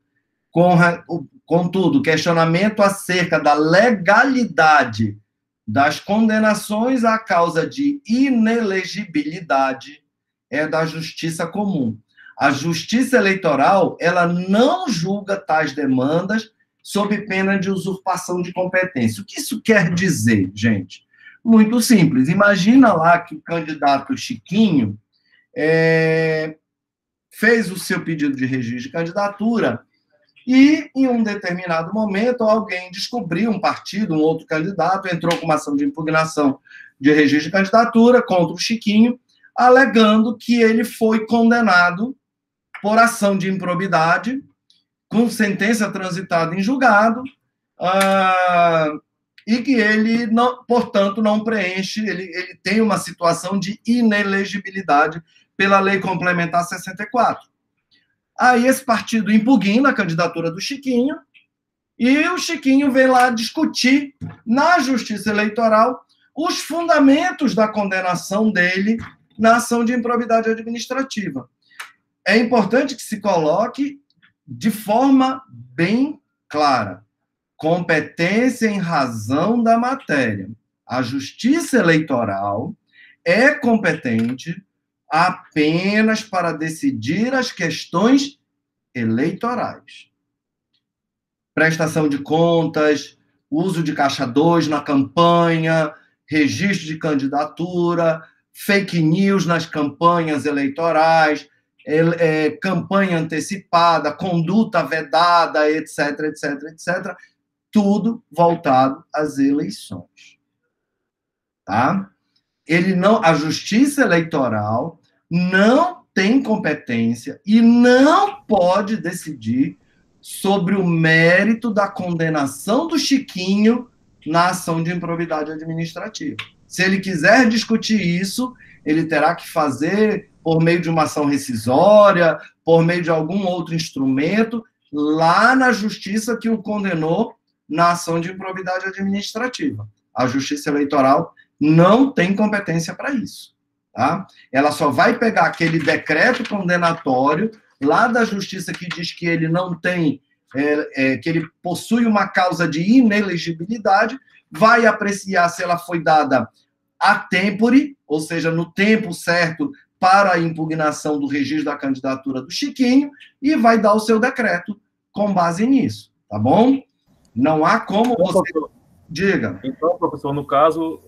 Contudo, questionamento acerca da legalidade das condenações à causa de inelegibilidade é da Justiça Comum. A Justiça Eleitoral ela não julga tais demandas sob pena de usurpação de competência. O que isso quer dizer, gente? Muito simples. Imagina lá que o candidato Chiquinho fez o seu pedido de registro de candidatura e, em um determinado momento, alguém descobriu, um partido, um outro candidato, entrou com uma ação de impugnação de registro de candidatura contra o Chiquinho, alegando que ele foi condenado por ação de improbidade, com sentença transitada em julgado, e que ele, não, portanto, não preenche, ele tem uma situação de inelegibilidade pela Lei Complementar 64. Aí esse partido impugna a candidatura do Chiquinho, e o Chiquinho vem lá discutir na Justiça Eleitoral os fundamentos da condenação dele na ação de improbidade administrativa. É importante que se coloque de forma bem clara: competência em razão da matéria. A Justiça Eleitoral é competente apenas para decidir as questões eleitorais. Prestação de contas, uso de caixa 2 na campanha, registro de candidatura, fake news nas campanhas eleitorais, campanha antecipada, conduta vedada, etc, etc, etc, tudo voltado às eleições. Tá? A Justiça Eleitoral não tem competência e não pode decidir sobre o mérito da condenação do Chiquinho na ação de improbidade administrativa. Se ele quiser discutir isso, ele terá que fazer por meio de uma ação rescisória, por meio de algum outro instrumento, lá na justiça que o condenou na ação de improbidade administrativa. A Justiça Eleitoral não tem competência para isso. Tá? Ela só vai pegar aquele decreto condenatório lá da Justiça que diz que ele não tem, que ele possui uma causa de inelegibilidade, vai apreciar se ela foi dada a tempore, ou seja, no tempo certo para a impugnação do registro da candidatura do Chiquinho, e vai dar o seu decreto com base nisso, tá bom? Não há como você... Diga. Então, professor, no caso,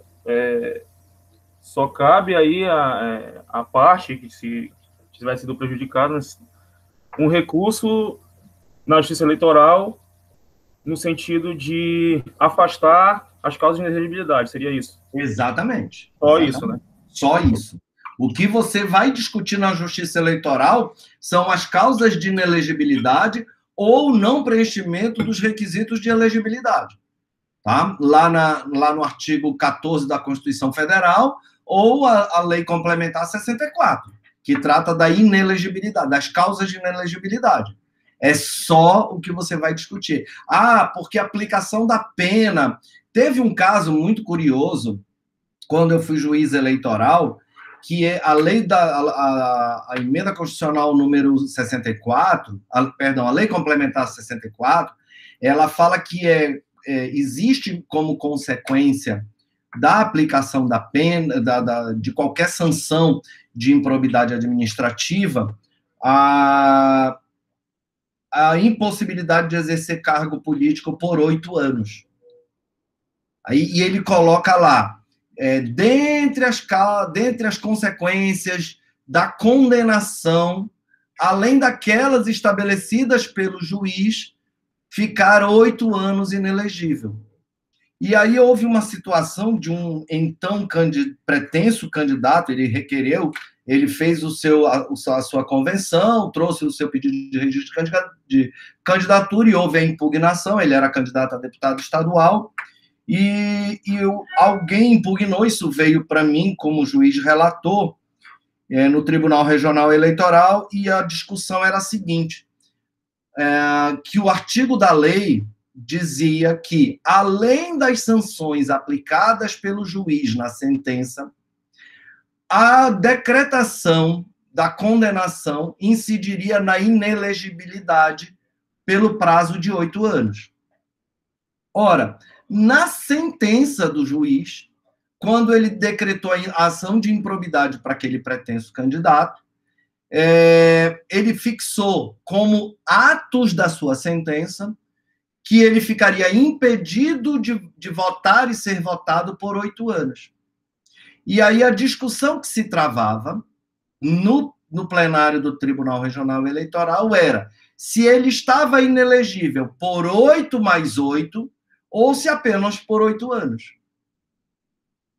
só cabe aí a parte que se tivesse sido prejudicada um recurso na Justiça Eleitoral no sentido de afastar as causas de inelegibilidade, seria isso? Exatamente. Só Exatamente. Isso, né? Só isso. O que você vai discutir na Justiça Eleitoral são as causas de inelegibilidade ou não preenchimento dos requisitos de elegibilidade. Tá? Lá no artigo 14 da Constituição Federal ou a Lei Complementar 64, que trata da inelegibilidade, das causas de inelegibilidade. É só o que você vai discutir. Porque a aplicação da pena... Teve um caso muito curioso, quando eu fui juiz eleitoral, que é a lei a emenda constitucional número 64, a Lei Complementar 64, ela fala que existe como consequência da aplicação da pena, de qualquer sanção de improbidade administrativa, a impossibilidade de exercer cargo político por 8 anos. E ele coloca lá, dentre as consequências da condenação, além daquelas estabelecidas pelo juiz, ficar 8 anos inelegível. E aí houve uma situação de um então pretenso candidato, ele fez a sua convenção, trouxe o seu pedido de registro de candidatura e houve a impugnação, ele era candidato a deputado estadual, e alguém impugnou, isso veio para mim como juiz relator no Tribunal Regional Eleitoral, e a discussão era a seguinte, que o artigo da lei dizia que, além das sanções aplicadas pelo juiz na sentença, a decretação da condenação incidiria na inelegibilidade pelo prazo de 8 anos. Ora, na sentença do juiz, quando ele decretou a ação de improbidade para aquele pretenso candidato, ele fixou como atos da sua sentença que ele ficaria impedido de votar e ser votado por 8 anos. E aí a discussão que se travava no plenário do Tribunal Regional Eleitoral era se ele estava inelegível por 8 mais 8 ou se apenas por 8 anos.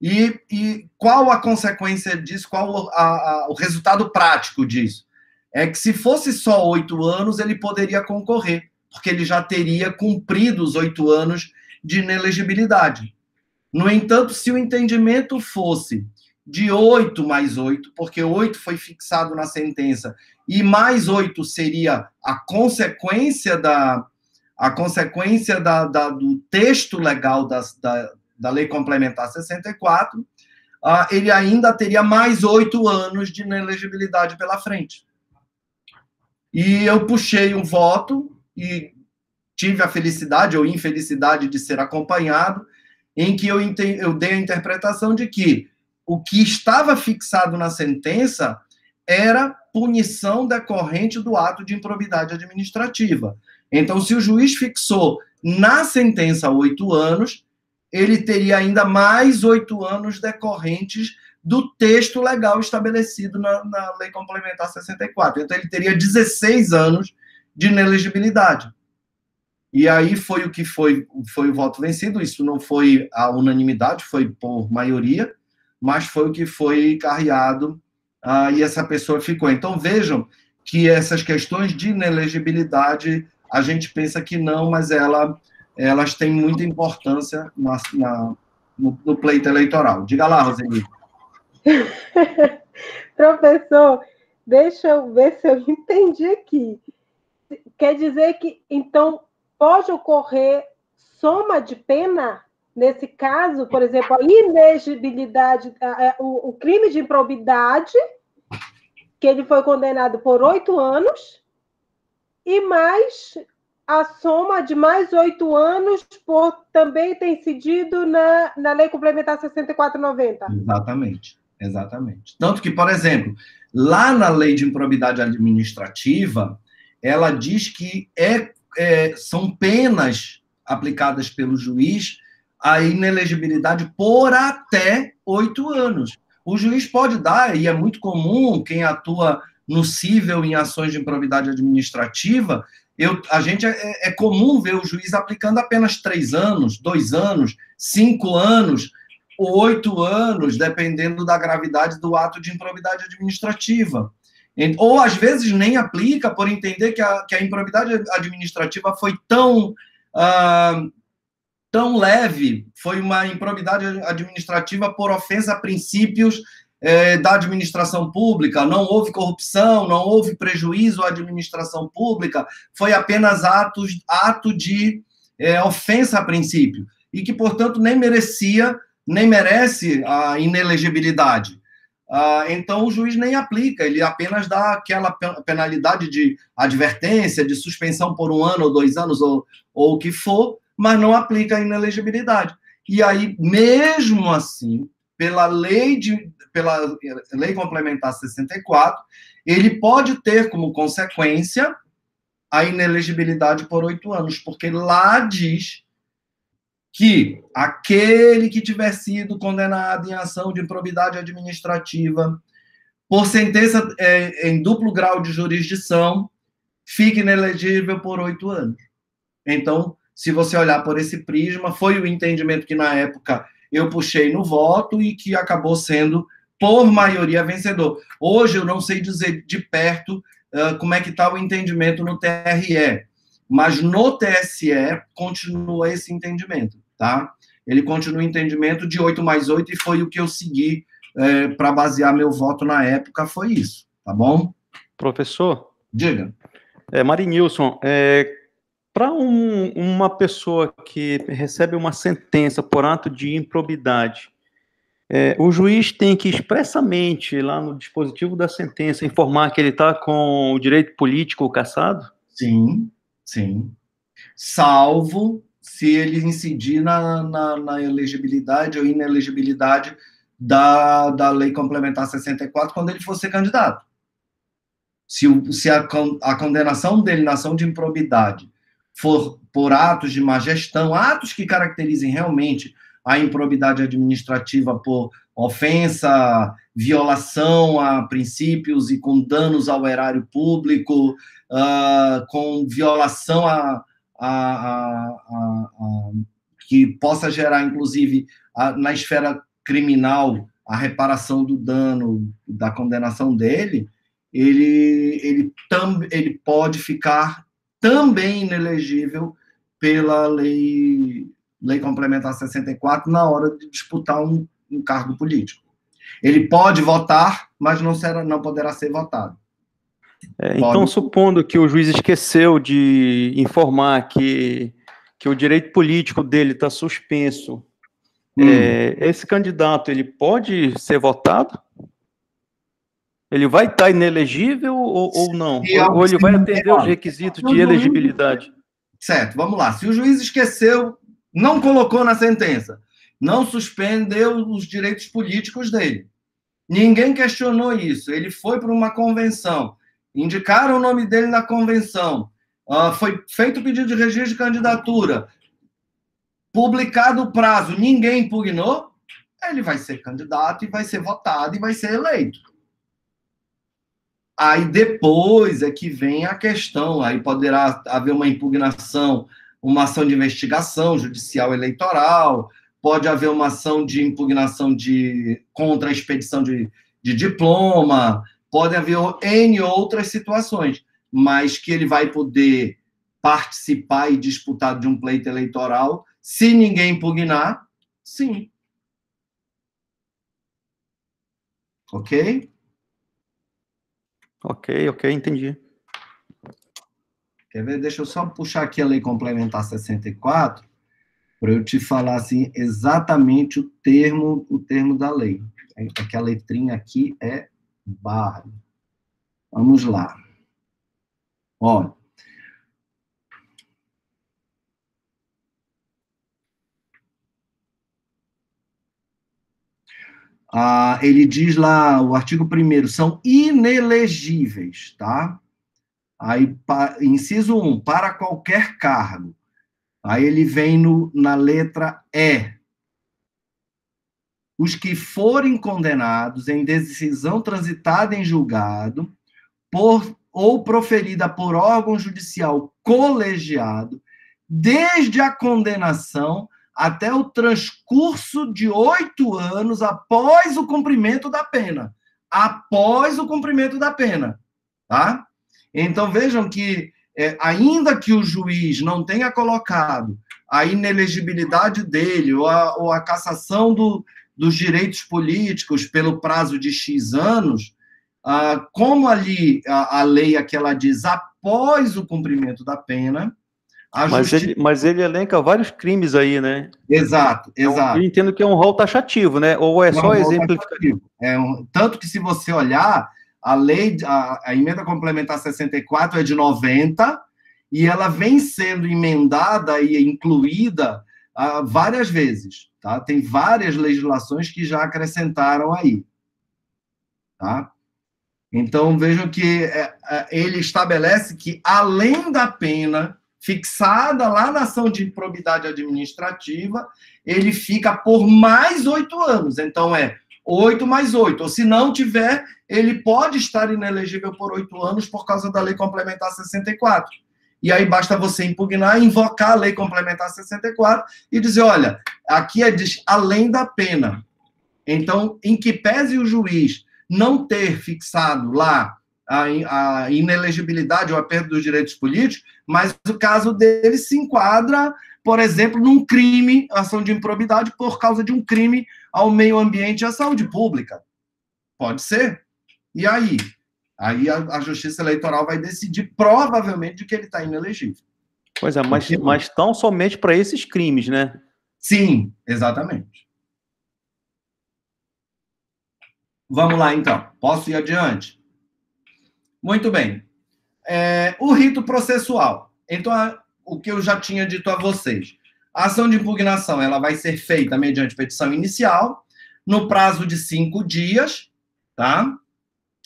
E qual a consequência disso, qual o resultado prático disso? É que se fosse só 8 anos, ele poderia concorrer, porque ele já teria cumprido os 8 anos de inelegibilidade. No entanto, se o entendimento fosse de 8 mais 8, porque 8 foi fixado na sentença, e mais 8 seria a consequência do texto legal da Lei Complementar 64, ele ainda teria mais 8 anos de inelegibilidade pela frente. E eu puxei um voto, e tive a felicidade ou infelicidade de ser acompanhado, em que eu dei a interpretação de que o que estava fixado na sentença era punição decorrente do ato de improbidade administrativa. Então, se o juiz fixou na sentença 8 anos, ele teria ainda mais 8 anos decorrentes do texto legal estabelecido na Lei Complementar 64. Então, ele teria 16 anos de inelegibilidade. E aí foi o voto vencido, isso não foi a unanimidade, foi por maioria, mas foi o que foi carreado, e essa pessoa ficou. Então, vejam que essas questões de inelegibilidade, a gente pensa que não, mas elas têm muita importância no pleito eleitoral. Diga lá, Roseli. Professor, deixa eu ver se eu entendi aqui. Quer dizer que, então, pode ocorrer soma de pena? Nesse caso, por exemplo, a inegibilidade, o crime de improbidade, que ele foi condenado por 8 anos, e mais a soma de mais 8 anos por também ter incidido na Lei Complementar 64/90. Exatamente. Tanto que, por exemplo, lá na Lei de Improbidade Administrativa, ela diz que são penas aplicadas pelo juiz a inelegibilidade por até 8 anos. O juiz pode dar, e é muito comum, quem atua no cível em ações de improbidade administrativa, é comum ver o juiz aplicando apenas 3 anos, 2 anos, 5 anos, 8 anos, dependendo da gravidade do ato de improbidade administrativa. Ou, às vezes, nem aplica por entender que a improbidade administrativa foi tão leve, foi uma improbidade administrativa por ofensa a princípios da administração pública, não houve corrupção, não houve prejuízo à administração pública, foi apenas ato de ofensa a princípio, e que, portanto, nem merece a inelegibilidade. Então, o juiz nem aplica, ele apenas dá aquela penalidade de advertência, de suspensão por 1 ano ou 2 anos, ou o que for, mas não aplica a inelegibilidade. E aí, mesmo assim, pela Lei Complementar 64, ele pode ter como consequência a inelegibilidade por 8 anos, porque lá diz que aquele que tiver sido condenado em ação de improbidade administrativa por sentença em duplo grau de jurisdição fique inelegível por 8 anos. Então, se você olhar por esse prisma, foi o entendimento que, na época, eu puxei no voto e que acabou sendo, por maioria, vencedor. Hoje, eu não sei dizer de perto como é que está o entendimento no TRE, mas no TSE continua esse entendimento, tá? Ele continua o entendimento de 8+8 e foi o que eu segui para basear meu voto na época, foi isso, tá bom? Professor? Diga. Marinilson, para uma pessoa que recebe uma sentença por ato de improbidade, o juiz tem que expressamente, lá no dispositivo da sentença, informar que ele está com o direito político cassado? Sim, sim. Salvo se ele incidir na elegibilidade ou inelegibilidade da Lei Complementar 64, quando ele for ser candidato. Se a condenação dele na ação de improbidade for por atos de má gestão, atos que caracterizem realmente a improbidade administrativa por ofensa, violação a princípios e com danos ao erário público, com violação que possa gerar, inclusive, na esfera criminal, a reparação do dano da condenação dele, ele pode ficar também inelegível pela lei complementar 64 na hora de disputar um cargo político. Ele pode votar, mas não poderá ser votado. Então, supondo que o juiz esqueceu de informar que o direito político dele está suspenso, esse candidato, ele pode ser votado? Ele vai estar inelegível ou não? Ou ele vai atender aos requisitos de elegibilidade? Certo, vamos lá. Se o juiz esqueceu, não colocou na sentença, não suspendeu os direitos políticos dele, ninguém questionou isso, ele foi para uma convenção, indicaram o nome dele na convenção, foi feito o pedido de registro de candidatura, publicado o prazo, ninguém impugnou, ele vai ser candidato e vai ser votado e vai ser eleito. Aí depois é que vem a questão, aí poderá haver uma impugnação, uma ação de investigação judicial eleitoral, pode haver uma ação de impugnação contra a expedição de diploma, pode haver N outras situações, mas que ele vai poder participar e disputar de um pleito eleitoral, se ninguém impugnar, sim. Ok? Ok, entendi. Quer ver? Deixa eu só puxar aqui a Lei Complementar 64 para eu te falar assim, exatamente o termo da lei. É que a letrinha aqui é barra. Vamos lá. Olha. Ele diz lá, o artigo 1º, são inelegíveis, tá? Aí, inciso 1, para qualquer cargo. Aí ele vem na letra E. Os que forem condenados em decisão transitada em julgado ou proferida por órgão judicial colegiado, desde a condenação até o transcurso de 8 anos após o cumprimento da pena. Após o cumprimento da pena, tá? Então, vejam que, ainda que o juiz não tenha colocado a inelegibilidade dele ou a cassação dos direitos políticos pelo prazo de X anos, como ali a lei aqui ela diz após o cumprimento da pena, mas ele elenca vários crimes aí, né? Exato. Eu entendo que é um rol taxativo, né? Ou é só exemplificativo? Tanto que, se você olhar, a emenda complementar 64 é de 90, e ela vem sendo emendada e incluída várias vezes, tá? Tem várias legislações que já acrescentaram aí, tá? Então, vejam que ele estabelece que, além da pena fixada lá na ação de improbidade administrativa, ele fica por mais 8 anos. Então, 8 mais 8. Ou, se não tiver, ele pode estar inelegível por 8 anos por causa da Lei Complementar 64. e aí basta você impugnar, invocar a Lei Complementar 64 e dizer, olha, aqui diz além da pena. Então, em que pese o juiz não ter fixado lá a inelegibilidade ou a perda dos direitos políticos, mas o caso dele se enquadra, por exemplo, num crime, ação de improbidade por causa de um crime ao meio ambiente e à saúde pública. Pode ser. E aí? Aí a Justiça Eleitoral vai decidir, provavelmente, de que ele está inelegível. Pois é, mas tão somente para esses crimes, né? Sim, exatamente. Vamos lá, então. Posso ir adiante? Muito bem. O rito processual. Então, o que eu já tinha dito a vocês. A ação de impugnação ela vai ser feita mediante petição inicial, no prazo de 5 dias, tá?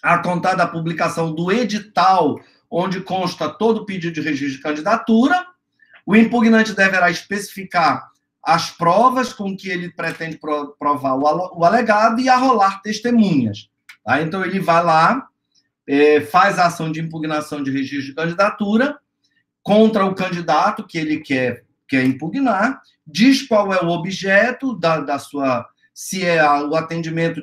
A contar da publicação do edital, onde consta todo o pedido de registro de candidatura. O impugnante deverá especificar as provas com que ele pretende provar o alegado e arrolar testemunhas. Tá? Então, ele vai lá, faz a ação de impugnação de registro de candidatura contra o candidato que ele quer impugnar, diz qual é o objeto da sua... se é o atendimento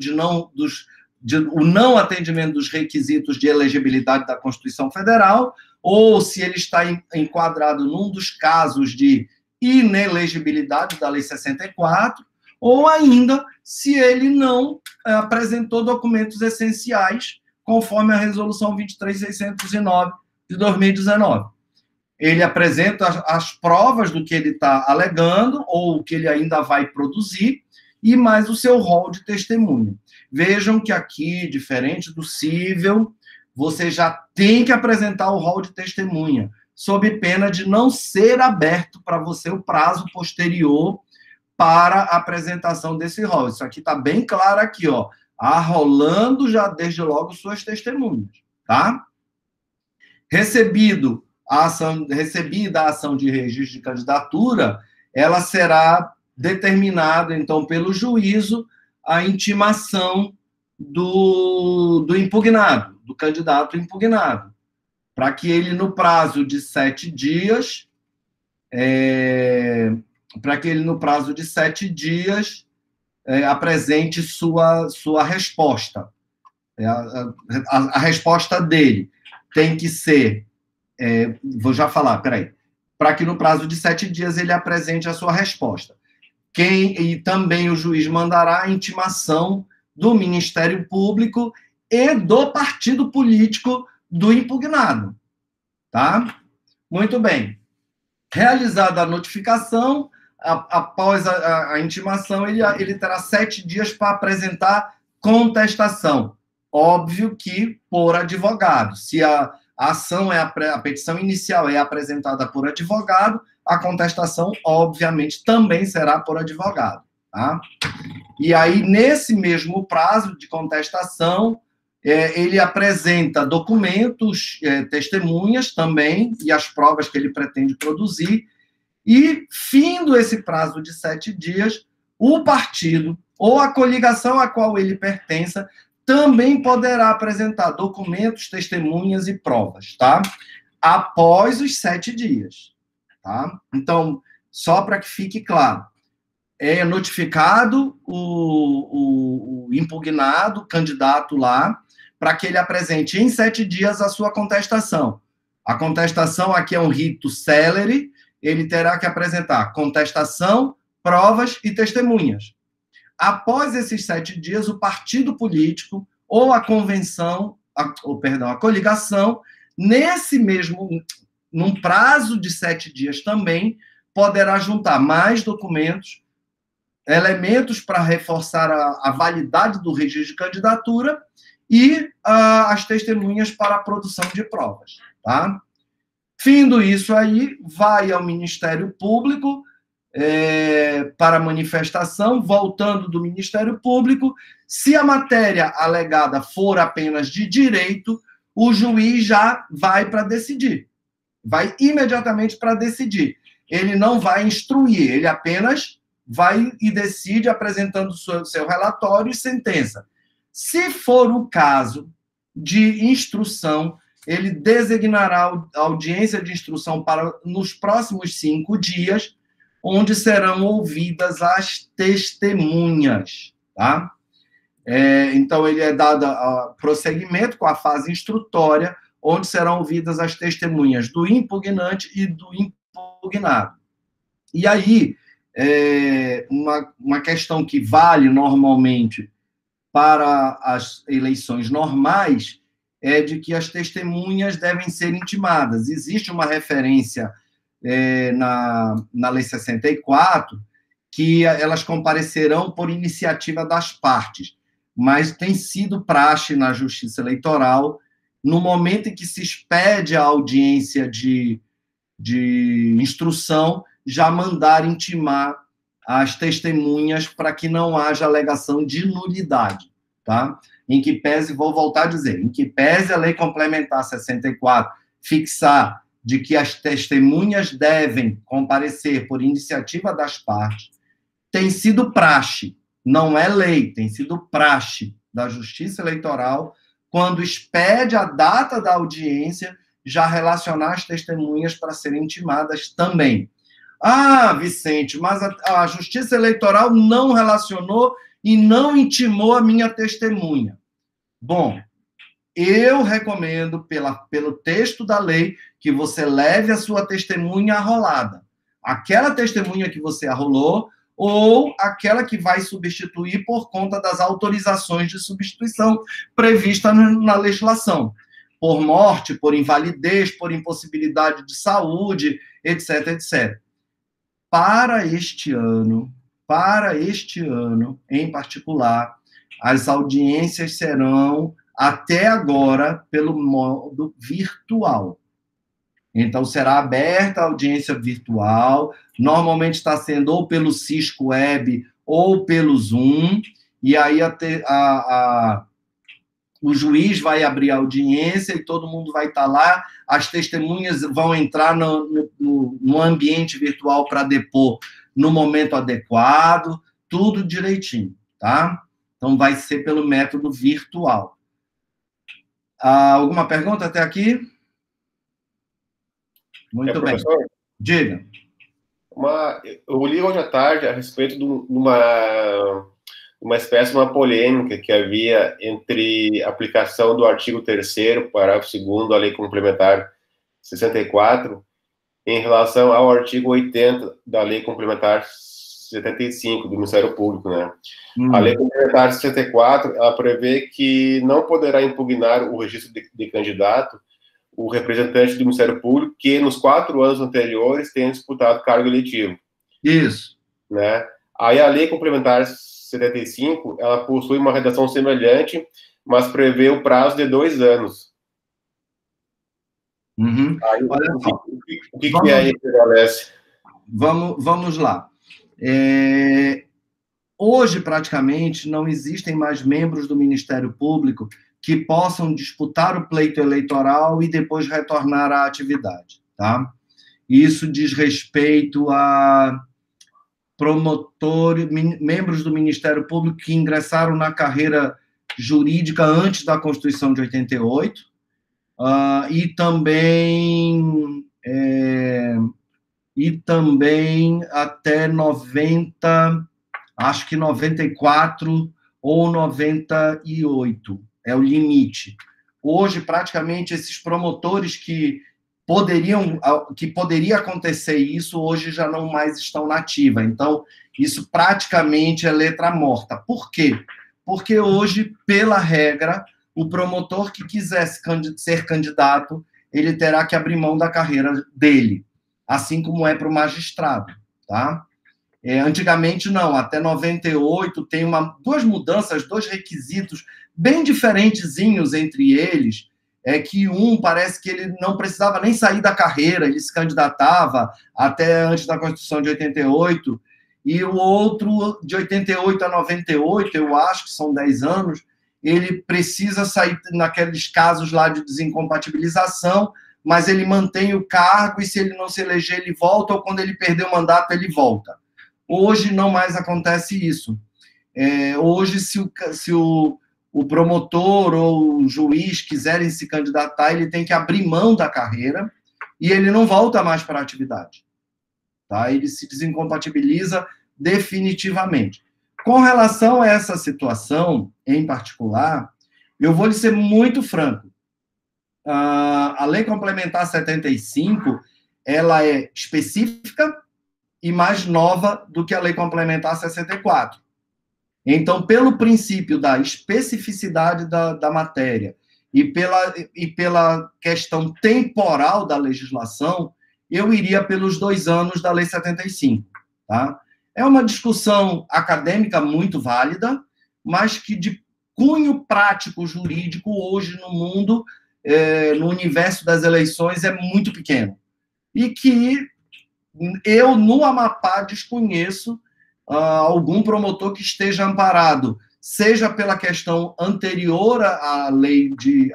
o não atendimento dos requisitos de elegibilidade da Constituição Federal, ou se ele está enquadrado num dos casos de inelegibilidade da Lei 64, ou ainda se ele não apresentou documentos essenciais, conforme a Resolução 23.609 de 2019. Ele apresenta as provas do que ele está alegando, ou o que ele ainda vai produzir, e mais o seu rol de testemunha. Vejam que aqui, diferente do cível, você já tem que apresentar o rol de testemunha, sob pena de não ser aberto para você o prazo posterior para a apresentação desse rol. Isso aqui está bem claro aqui, ó, arrolando já desde logo suas testemunhas, tá? Recebida a ação de registro de candidatura, ela será determinada, então, pelo juízo, a intimação do impugnado, do candidato impugnado, para que ele, no prazo de 7 dias, apresente sua resposta. A resposta dele tem que ser, vou já falar, peraí, para que no prazo de 7 dias ele apresente a sua resposta. E também o juiz mandará a intimação do Ministério Público e do partido político do impugnado. Tá? Muito bem. Realizada a notificação, após a intimação, ele terá 7 dias para apresentar contestação. Óbvio que por advogado. Se a petição inicial é apresentada por advogado, a contestação, obviamente, também será por advogado. Tá? E aí, nesse mesmo prazo de contestação, ele apresenta documentos, testemunhas também, e as provas que ele pretende produzir, e, findo esse prazo de 7 dias, o partido ou a coligação a qual ele pertença também poderá apresentar documentos, testemunhas e provas, tá? Após os 7 dias. Tá? Então, só para que fique claro, é notificado o impugnado, o candidato lá, para que ele apresente em 7 dias a sua contestação. A contestação aqui é um rito célere, ele terá que apresentar contestação, provas e testemunhas. Após esses 7 dias, o partido político ou a convenção, a coligação, num prazo de 7 dias também, poderá juntar mais documentos, elementos para reforçar a validade do registro de candidatura e as testemunhas para a produção de provas. Tá? Findo isso aí, vai ao Ministério Público para manifestação, voltando do Ministério Público. Se a matéria alegada for apenas de direito, o juiz já vai para decidir. Vai imediatamente para decidir. Ele não vai instruir, ele apenas vai e decide apresentando seu relatório e sentença. Se for o caso de instrução, ele designará a audiência de instrução para nos próximos 5 dias, onde serão ouvidas as testemunhas, tá? Então, ele é dado prosseguimento com a fase instrutória, onde serão ouvidas as testemunhas do impugnante e do impugnado. E aí, uma questão que vale normalmente para as eleições normais é de que as testemunhas devem ser intimadas. Existe uma referência na Lei 64 que elas comparecerão por iniciativa das partes, mas tem sido praxe na Justiça Eleitoral, no momento em que se expede a audiência de instrução, já mandar intimar as testemunhas para que não haja alegação de nulidade, tá? Em que pese, vou voltar a dizer, em que pese a Lei Complementar 64 fixar de que as testemunhas devem comparecer por iniciativa das partes, tem sido praxe, não é lei, tem sido praxe da Justiça Eleitoral, quando expede a data da audiência, já relacionar as testemunhas para serem intimadas também. Ah, Vicente, mas a Justiça Eleitoral não relacionou e não intimou a minha testemunha. Bom, eu recomendo, pelo texto da lei, que você leve a sua testemunha arrolada. Aquela testemunha que você arrolou ou aquela que vai substituir por conta das autorizações de substituição previstas na legislação. Por morte, por invalidez, por impossibilidade de saúde, etc, etc. Para este ano em particular, as audiências serão, até agora, pelo modo virtual. Então, será aberta a audiência virtual, normalmente está sendo ou pelo Cisco Web ou pelo Zoom, e aí o juiz vai abrir a audiência e todo mundo vai estar lá, as testemunhas vão entrar no ambiente virtual para depor no momento adequado, tudo direitinho, tá? Então, vai ser pelo método virtual. Alguma pergunta até aqui? Muito bem. Professor, diga. Eu li hoje à tarde a respeito de uma espécie de uma polêmica que havia entre a aplicação do artigo 3º, parágrafo 2º da Lei Complementar 64, em relação ao artigo 80 da Lei Complementar 75 do Ministério Público, né? A Lei Complementar 64, ela prevê que não poderá impugnar o registro de candidato o representante do Ministério Público que, nos 4 anos anteriores, tenha disputado cargo eletivo. Isso. Né? Aí a Lei Complementar 75, ela possui uma redação semelhante, mas prevê o prazo de 2 anos. Aí, o que é aí que prevalece? Vamos lá. Hoje, praticamente, não existem mais membros do Ministério Público que possam disputar o pleito eleitoral e depois retornar à atividade, tá? Isso diz respeito a promotores, membros do Ministério Público que ingressaram na carreira jurídica antes da Constituição de 88, e também até 90, acho que 94 ou 98. É o limite. Hoje, praticamente, esses promotores que poderia acontecer isso, hoje já não mais estão na ativa. Então, isso praticamente é letra morta. Por quê? Porque hoje, pela regra, o promotor que quisesse ser candidato, ele terá que abrir mão da carreira dele, assim como é para o magistrado, tá? Antigamente, não. Até 98, tem duas mudanças, 2 requisitos bem diferentezinhos entre eles, que parece que ele não precisava nem sair da carreira, ele se candidatava até antes da Constituição de 88, e o outro, de 88 a 98, eu acho que são 10 anos, ele precisa sair naqueles casos lá de desincompatibilização, mas ele mantém o cargo, e se ele não se eleger, ele volta, ou quando ele perder o mandato, ele volta. Hoje não mais acontece isso. Hoje, se o o promotor ou o juiz quiserem se candidatar, ele tem que abrir mão da carreira e ele não volta mais para a atividade. Tá? Ele se desincompatibiliza definitivamente. Com relação a essa situação, em particular, eu vou lhe ser muito franco. A Lei Complementar 75, ela é específica e mais nova do que a Lei Complementar 64. Então, pelo princípio da especificidade da matéria e pela questão temporal da legislação, eu iria pelos 2 anos da Lei 75. Tá? É uma discussão acadêmica muito válida, mas que de cunho prático jurídico hoje no mundo, no universo das eleições, é muito pequeno. E que eu, no Amapá, desconheço algum promotor que esteja amparado, seja pela questão anterior à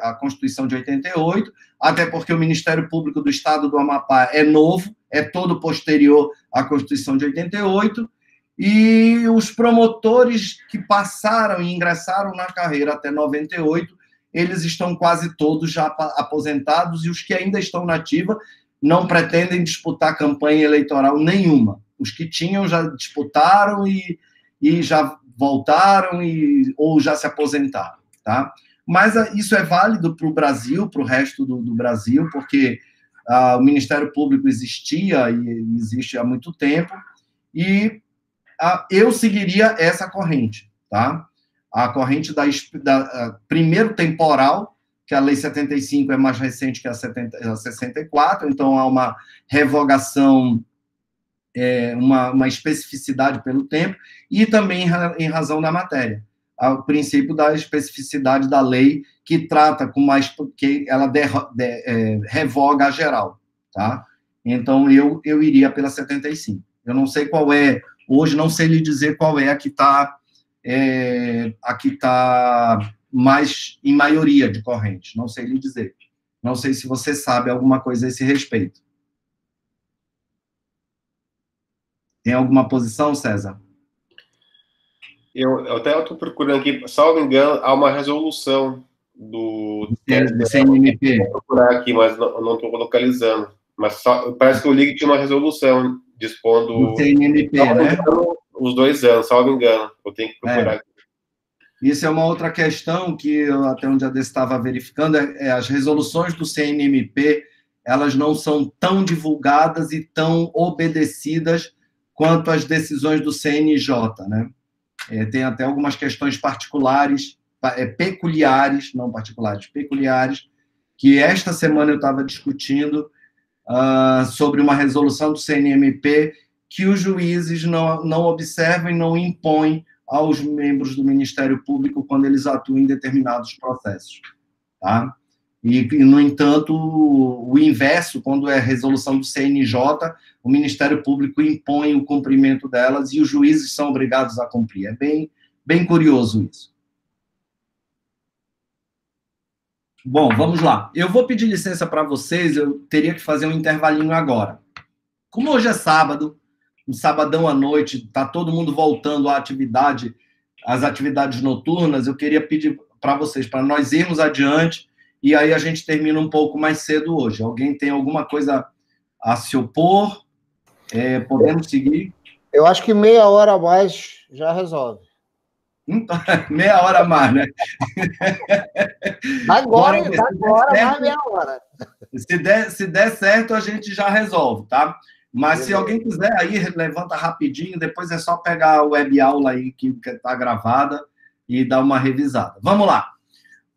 à Constituição de 88, até porque o Ministério Público do Estado do Amapá é novo, é todo posterior à Constituição de 88, e os promotores que passaram e ingressaram na carreira até 98, eles estão quase todos já aposentados, e os que ainda estão na ativa não pretendem disputar campanha eleitoral nenhuma. Os que tinham já disputaram e já voltaram ou já se aposentaram. Tá? Mas isso é válido para o Brasil, para o resto do Brasil, porque o Ministério Público existia e existe há muito tempo, e eu seguiria essa corrente. Tá? A corrente primeiro temporal, que a Lei 75 é mais recente que a 64, então há uma revogação, uma especificidade pelo tempo, e também em razão da matéria. O princípio da especificidade da lei, que trata que ela revoga a geral. Tá? Então, eu iria pela 75. Eu não sei qual é, hoje não sei lhe dizer qual é a que está mais em maioria de corrente, não sei lhe dizer. Não sei se você sabe alguma coisa a esse respeito. Tem alguma posição, César? Eu até estou procurando aqui, salvo engano, há uma resolução do CNMP. Vou procurar aqui, mas não estou localizando. Mas parece que o LIG tinha uma resolução dispondo... Do CNMP, né? Os 2 anos, salvo engano. Eu tenho que procurar aqui. Isso é uma outra questão que eu até um dia desse estava verificando, as resoluções do CNMP, elas não são tão divulgadas e tão obedecidas quanto as decisões do CNJ, né? Tem até algumas questões particulares, peculiares, não particulares, peculiares, que esta semana eu estava discutindo sobre uma resolução do CNMP que os juízes não observam e não impõem aos membros do Ministério Público quando eles atuam em determinados processos. Tá? E, no entanto, o inverso, quando é resolução do CNJ, o Ministério Público impõe o cumprimento delas e os juízes são obrigados a cumprir. É bem curioso isso. Bom, vamos lá. Eu vou pedir licença para vocês, eu teria que fazer um intervalinho agora. Como hoje é sábado, um sabadão à noite, está todo mundo voltando às atividades noturnas, eu queria pedir para vocês, para nós irmos adiante, e aí a gente termina um pouco mais cedo hoje. Alguém tem alguma coisa a se opor? Podemos seguir? Eu acho que meia hora a mais já resolve. Meia hora a mais, né? Agora mais meia hora. Se der certo, a gente já resolve, tá? Mas se alguém quiser, aí levanta rapidinho, depois é só pegar o web aula aí que está gravada e dar uma revisada. Vamos lá.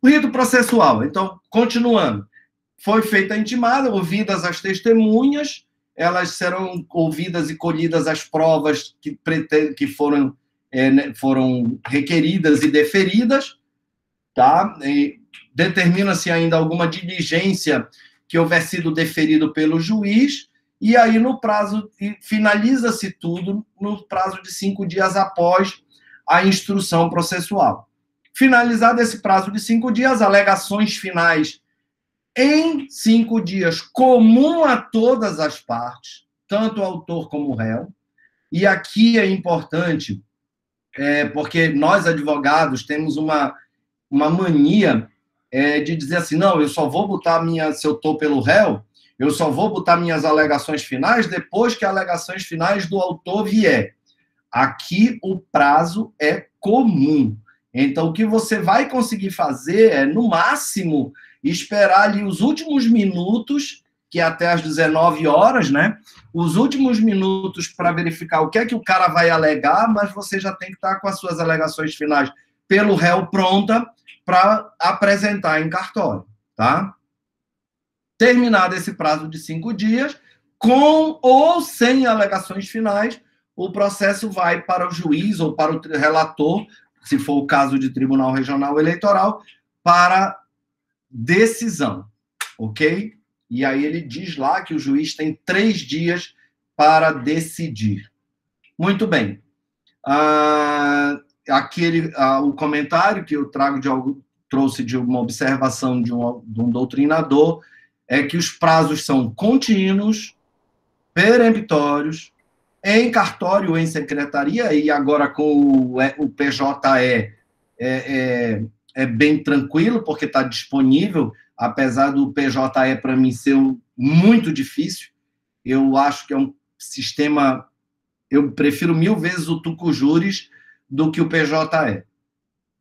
O rito processual. Então, continuando. Foi feita a intimada, ouvidas as testemunhas, elas serão ouvidas e colhidas as provas que foram requeridas e deferidas, tá? Determina-se ainda alguma diligência que houver sido deferido pelo juiz, e aí finaliza-se tudo no prazo de 5 dias após a instrução processual. Finalizado esse prazo de 5 dias, alegações finais em 5 dias, comum a todas as partes, tanto o autor como o réu. E aqui é importante, porque nós, advogados, temos uma mania de dizer assim, não, eu só vou botar se eu estou pelo réu, eu só vou botar minhas alegações finais depois que as alegações finais do autor vier. Aqui o prazo é comum. Então, o que você vai conseguir fazer é, no máximo, esperar ali os últimos minutos, que é até às 19 horas, né? Os últimos minutos para verificar o que é que o cara vai alegar, mas você já tem que estar com as suas alegações finais pelo réu pronta para apresentar em cartório, tá? Terminado esse prazo de 5 dias, com ou sem alegações finais, o processo vai para o juiz ou para o relator, se for o caso de Tribunal Regional Eleitoral, para decisão, ok? E aí ele diz lá que o juiz tem 3 dias para decidir. Muito bem. O comentário que eu trouxe de uma observação de um doutrinador é que os prazos são contínuos, peremptórios, em cartório ou em secretaria, e agora com o PJE é bem tranquilo, porque está disponível, apesar do PJE para mim ser muito difícil. Eu acho que é um sistema... Eu prefiro 1000 vezes o Tucujures do que o PJE.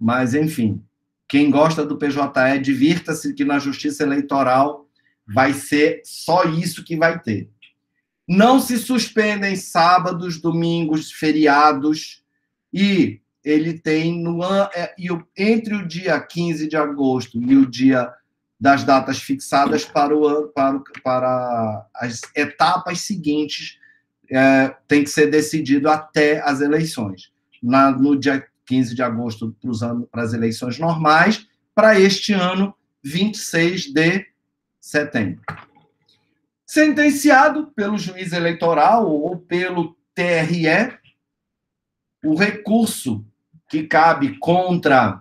Mas, enfim, quem gosta do PJE, divirta-se que na Justiça Eleitoral vai ser só isso que vai ter. Não se suspendem sábados, domingos, feriados, e ele tem entre o dia 15 de agosto e o dia das datas fixadas para as etapas seguintes, tem que ser decidido até as eleições. No dia 15 de agosto, para as eleições normais, para este ano, 26 de setembro. Sentenciado pelo juiz eleitoral ou pelo TRE, o recurso que cabe contra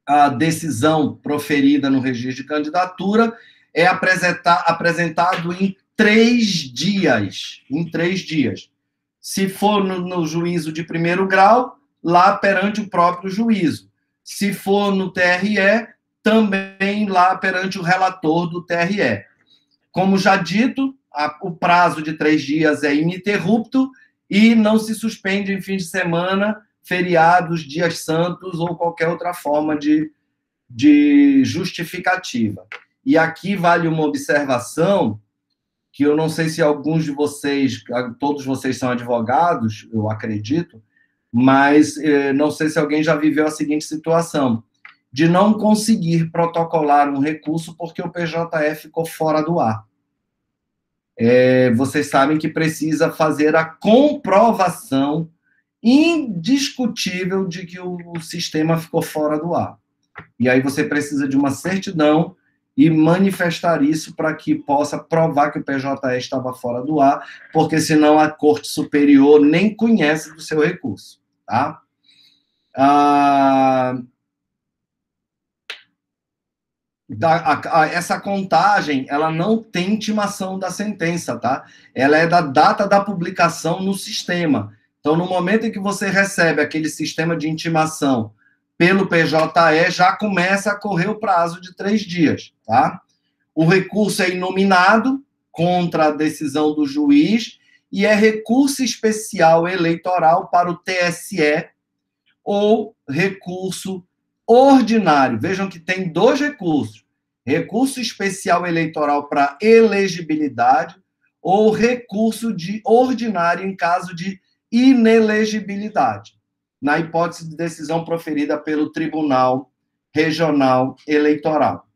a decisão proferida no registro de candidatura é apresentado em 3 dias. Em 3 dias. Se for no juízo de primeiro grau, lá perante o próprio juízo. Se for no TRE, também lá perante o relator do TRE. Como já dito, o prazo de 3 dias é ininterrupto e não se suspende em fim de semana, feriados, dias santos ou qualquer outra forma de justificativa. E aqui vale uma observação que eu não sei se alguns de vocês, todos vocês são advogados, eu acredito, mas não sei se alguém já viveu a seguinte situação, de não conseguir protocolar um recurso porque o PJE ficou fora do ar. Vocês sabem que precisa fazer a comprovação indiscutível de que o sistema ficou fora do ar. E aí você precisa de uma certidão e manifestar isso para que possa provar que o PJE estava fora do ar, porque senão a Corte Superior nem conhece do seu recurso, tá? Essa contagem, ela não tem intimação da sentença, tá? Ela é da data da publicação no sistema. Então, no momento em que você recebe aquele sistema de intimação pelo PJE, já começa a correr o prazo de 3 dias, tá? O recurso é inominado contra a decisão do juiz e é recurso especial eleitoral para o TSE ou recurso ordinário. Vejam que tem 2 recursos. Recurso especial eleitoral para elegibilidade ou recurso ordinário em caso de inelegibilidade, na hipótese de decisão proferida pelo Tribunal Regional Eleitoral.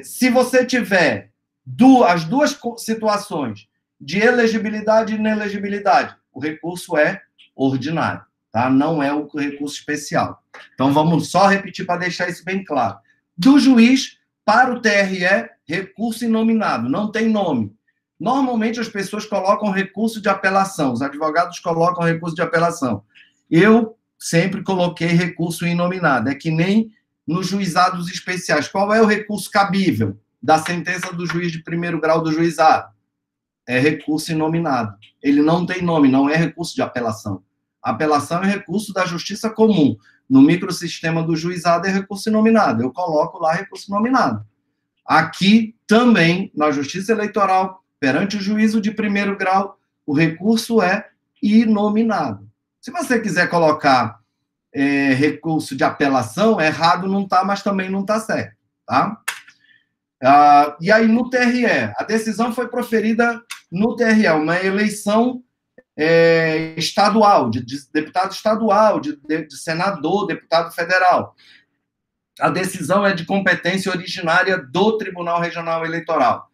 Se você tiver as 2 situações de elegibilidade e inelegibilidade, o recurso é ordinário. Tá? Não é o recurso especial. Então, vamos só repetir para deixar isso bem claro. Do juiz para o TRE, recurso inominado, não tem nome. Normalmente, as pessoas colocam recurso de apelação, os advogados colocam recurso de apelação. Eu sempre coloquei recurso inominado, é que nem nos juizados especiais. Qual é o recurso cabível da sentença do juiz de primeiro grau do juizado? É recurso inominado. Ele não tem nome, não é recurso de apelação. A apelação é recurso da justiça comum. no microsistema do juizado é recurso inominado. Eu coloco lá recurso inominado. Aqui também, na Justiça Eleitoral, perante o juízo de primeiro grau, o recurso é inominado. Se você quiser colocar recurso de apelação, errado não está, mas também não está certo, tá? E aí, no TRE, a decisão foi proferida no TRE, uma eleição estadual, de deputado estadual, de senador, deputado federal. A decisão é de competência originária do Tribunal Regional Eleitoral.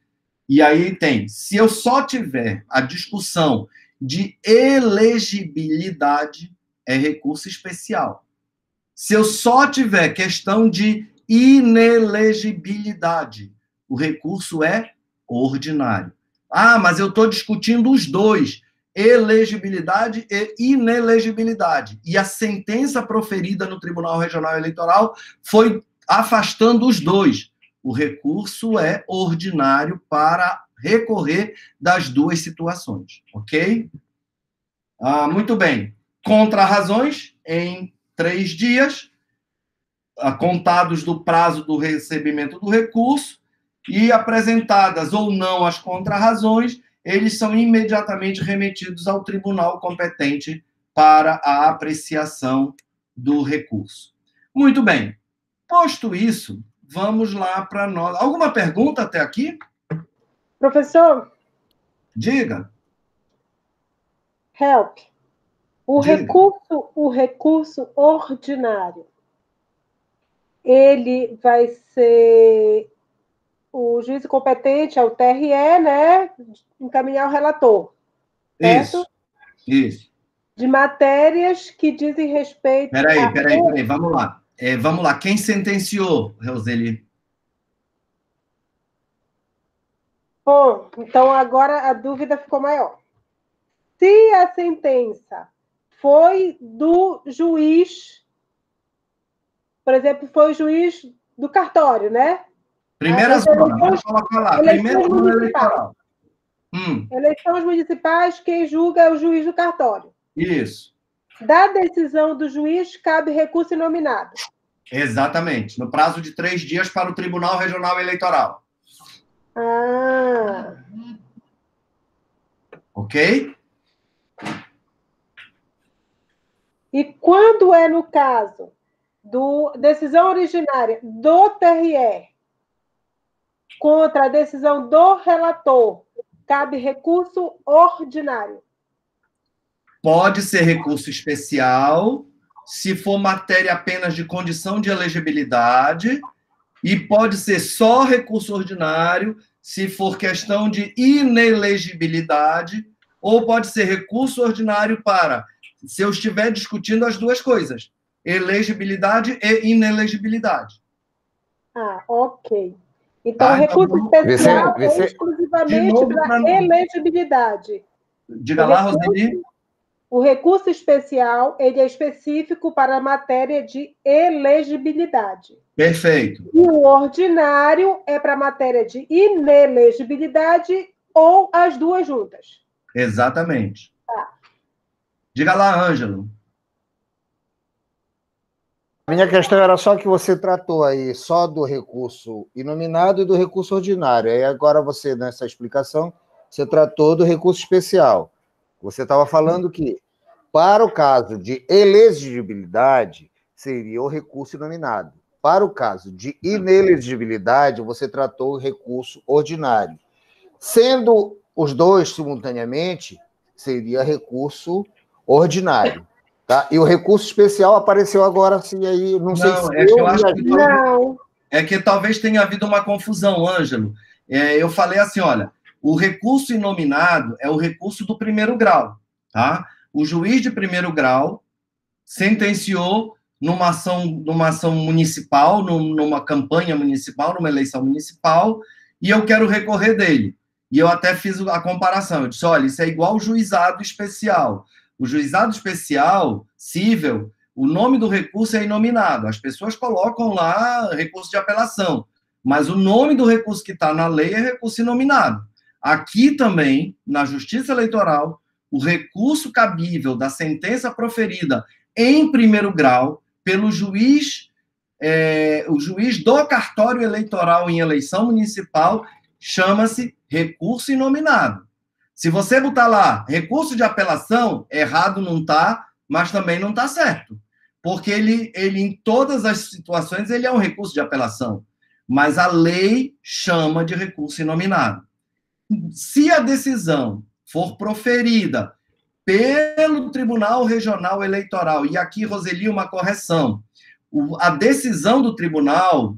E aí tem, se eu só tiver a discussão de elegibilidade, é recurso especial. Se eu só tiver questão de inelegibilidade, o recurso é ordinário. Ah, mas eu estou discutindo os dois, elegibilidade e inelegibilidade. E a sentença proferida no Tribunal Regional Eleitoral foi afastando os dois. O recurso é ordinário para recorrer das duas situações, ok? Muito bem. Contra-razões, em 3 dias, contados do prazo do recebimento do recurso, e apresentadas ou não as contra-razões, eles são imediatamente remetidos ao tribunal competente para a apreciação do recurso. Muito bem. Posto isso, vamos lá para nós. Alguma pergunta até aqui? Professor? Diga. Help. O recurso ordinário, ele vai ser o juiz competente, é o TRE, né? Encaminhar o relator. Certo? Isso. De matérias que dizem respeito... Peraí, vamos lá. Vamos lá, quem sentenciou, Roseli? Bom, então agora a dúvida ficou maior. Se a sentença foi do juiz, por exemplo, foi o juiz do cartório, né? Primeira zona, vamos colocar lá. Primeira zona eleitoral. Eleições municipais, quem julga é o juiz do cartório. Isso. Da decisão do juiz, cabe recurso inominado. Exatamente. No prazo de 3 dias para o Tribunal Regional Eleitoral. Ok? E quando é no caso do decisão originária do TRE contra a decisão do relator, cabe recurso ordinário? Pode ser recurso especial, se for matéria apenas de condição de elegibilidade, e pode ser só recurso ordinário, se for questão de inelegibilidade, ou pode ser recurso ordinário para, se eu estiver discutindo as duas coisas, elegibilidade e inelegibilidade. Ok. Então, o recurso especial é exclusivamente para elegibilidade. Diga lá, Roseli. O recurso especial, ele é específico para a matéria de elegibilidade. Perfeito. E o ordinário é para a matéria de inelegibilidade ou as duas juntas. Exatamente. Diga lá, Ângelo. A minha questão era só que você tratou aí só do recurso inominado e do recurso ordinário. Aí agora você, nessa explicação, você tratou do recurso especial. Você estava falando que, para o caso de elegibilidade, seria o recurso inominado. Para o caso de inelegibilidade, você tratou o recurso ordinário. Sendo os dois simultaneamente, seria recurso ordinário. Tá? E o recurso especial apareceu agora, assim, aí, não sei se eu acho que não. É que talvez tenha havido uma confusão, Ângelo. Eu falei assim, olha, o recurso inominado é o recurso do primeiro grau, tá? O juiz de primeiro grau sentenciou numa ação municipal, numa campanha municipal, numa eleição municipal, e eu quero recorrer dele. E eu até fiz a comparação. Eu disse, olha, isso é igual ao juizado especial. O juizado especial, cível, o nome do recurso é inominado. As pessoas colocam lá recurso de apelação, mas o nome do recurso que está na lei é recurso inominado. Aqui também, na Justiça Eleitoral, o recurso cabível da sentença proferida em primeiro grau, pelo juiz, o juiz do cartório eleitoral em eleição municipal, chama-se recurso inominado. Se você botar lá recurso de apelação, errado não está, mas também não está certo. Porque ele, em todas as situações, ele é um recurso de apelação. Mas a lei chama de recurso inominado. Se a decisão for proferida pelo Tribunal Regional Eleitoral, e aqui, Roseli, uma correção, a decisão do Tribunal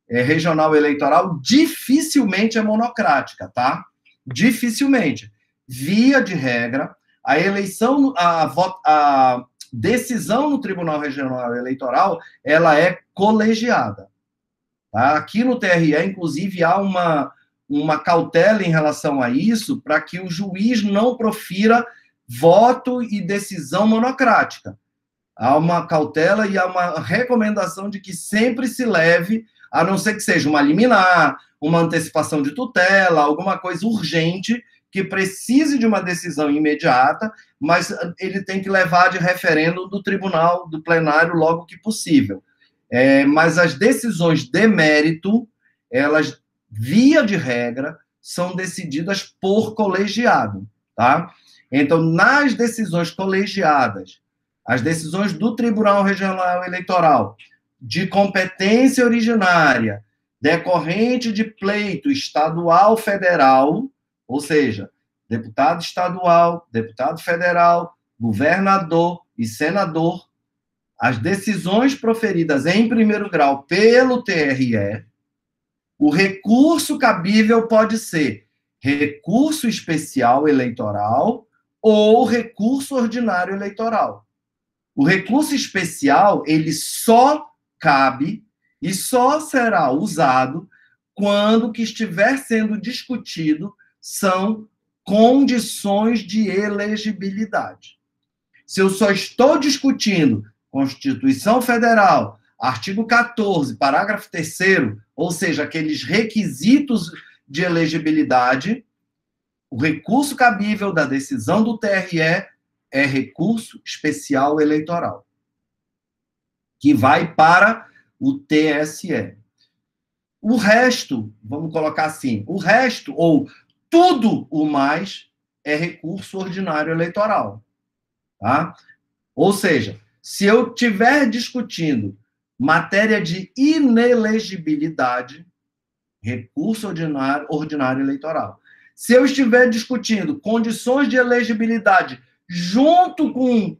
Regional Eleitoral dificilmente é monocrática, tá? Dificilmente. Via de regra, a decisão no Tribunal Regional Eleitoral, ela é colegiada. Tá? Aqui no TRE, inclusive, há uma cautela em relação a isso, para que o juiz não profira voto e decisão monocrática. Há uma cautela e há uma recomendação de que sempre se leve, a não ser que seja uma liminar, uma antecipação de tutela, alguma coisa urgente, que precise de uma decisão imediata, mas ele tem que levar de referendo do tribunal, do plenário, logo que possível. Mas as decisões de mérito, elas, via de regra, são decididas por colegiado, tá? Então, nas decisões colegiadas, as decisões do Tribunal Regional Eleitoral, de competência originária, decorrente de pleito estadual, federal, ou seja, deputado estadual, deputado federal, governador e senador, as decisões proferidas em primeiro grau pelo TRE, o recurso cabível pode ser recurso especial eleitoral ou recurso ordinário eleitoral. O recurso especial, ele só cabe e só será usado quando o que estiver sendo discutido são condições de elegibilidade. Se eu só estou discutindo Constituição Federal, artigo 14, parágrafo 3º, ou seja, aqueles requisitos de elegibilidade, o recurso cabível da decisão do TRE é recurso especial eleitoral, que vai para o TSE. O resto, vamos colocar assim, o resto, ou tudo o mais, é recurso ordinário eleitoral. Tá? Ou seja, se eu estiver discutindo matéria de inelegibilidade, recurso ordinário eleitoral. Se eu estiver discutindo condições de elegibilidade junto com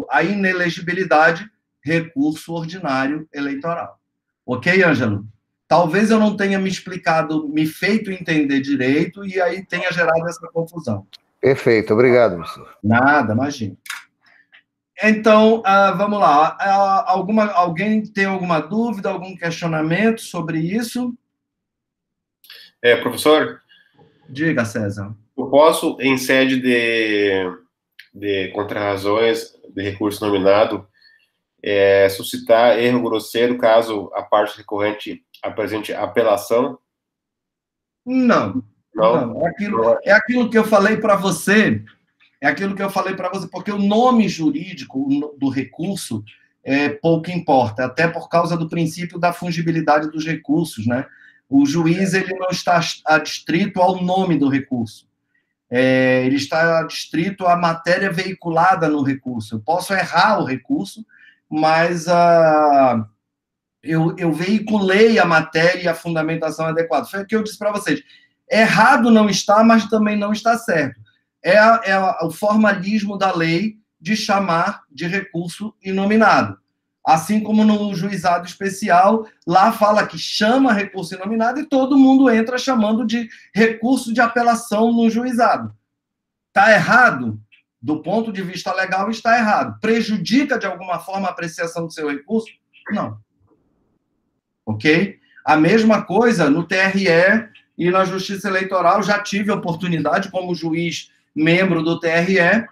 a inelegibilidade, recurso ordinário eleitoral. Ok, Ângelo? Talvez eu não tenha me feito entender direito e aí tenha gerado essa confusão. Perfeito, obrigado, professor. Nada, imagina. Então, vamos lá. Alguém tem alguma dúvida, algum questionamento sobre isso? Professor? Diga, César. Eu posso, em sede de contrarrazões de recurso nominado, suscitar erro grosseiro caso a parte recorrente apresente apelação? Não. É aquilo que eu falei para você. Porque o nome jurídico do recurso pouco importa, até por causa do princípio da fungibilidade dos recursos, né? O juiz, ele não está adstrito ao nome do recurso. Ele está adstrito à matéria veiculada no recurso. Eu posso errar o recurso, mas eu veiculei a matéria e a fundamentação adequada. Foi o que eu disse para vocês. Errado não está, mas também não está certo. É o formalismo da lei de chamar de recurso inominado. Assim como no juizado especial, lá fala que chama recurso inominado e todo mundo entra chamando de recurso de apelação no juizado. Está errado? Do ponto de vista legal, está errado. Prejudica, de alguma forma, a apreciação do seu recurso? Não. Ok? A mesma coisa no TRE e na Justiça Eleitoral. Já tive a oportunidade, como juiz membro do TRE,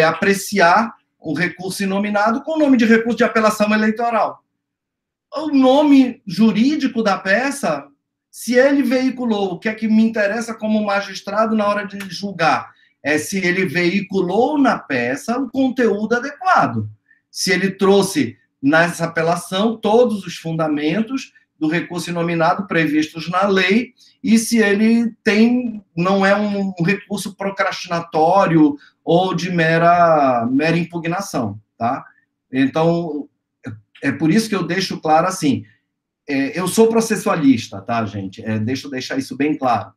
apreciar o recurso inominado com o nome de recurso de apelação eleitoral. O nome jurídico da peça, se ele veiculou, o que é que me interessa como magistrado na hora de julgar? É se ele veiculou na peça o conteúdo adequado. se ele trouxe nessa apelação todos os fundamentos do recurso inominado previstos na lei e se ele não é um recurso procrastinatório ou de mera impugnação, tá? Então, é por isso que eu deixo claro assim, eu sou processualista, tá, gente? Deixa eu deixar isso bem claro.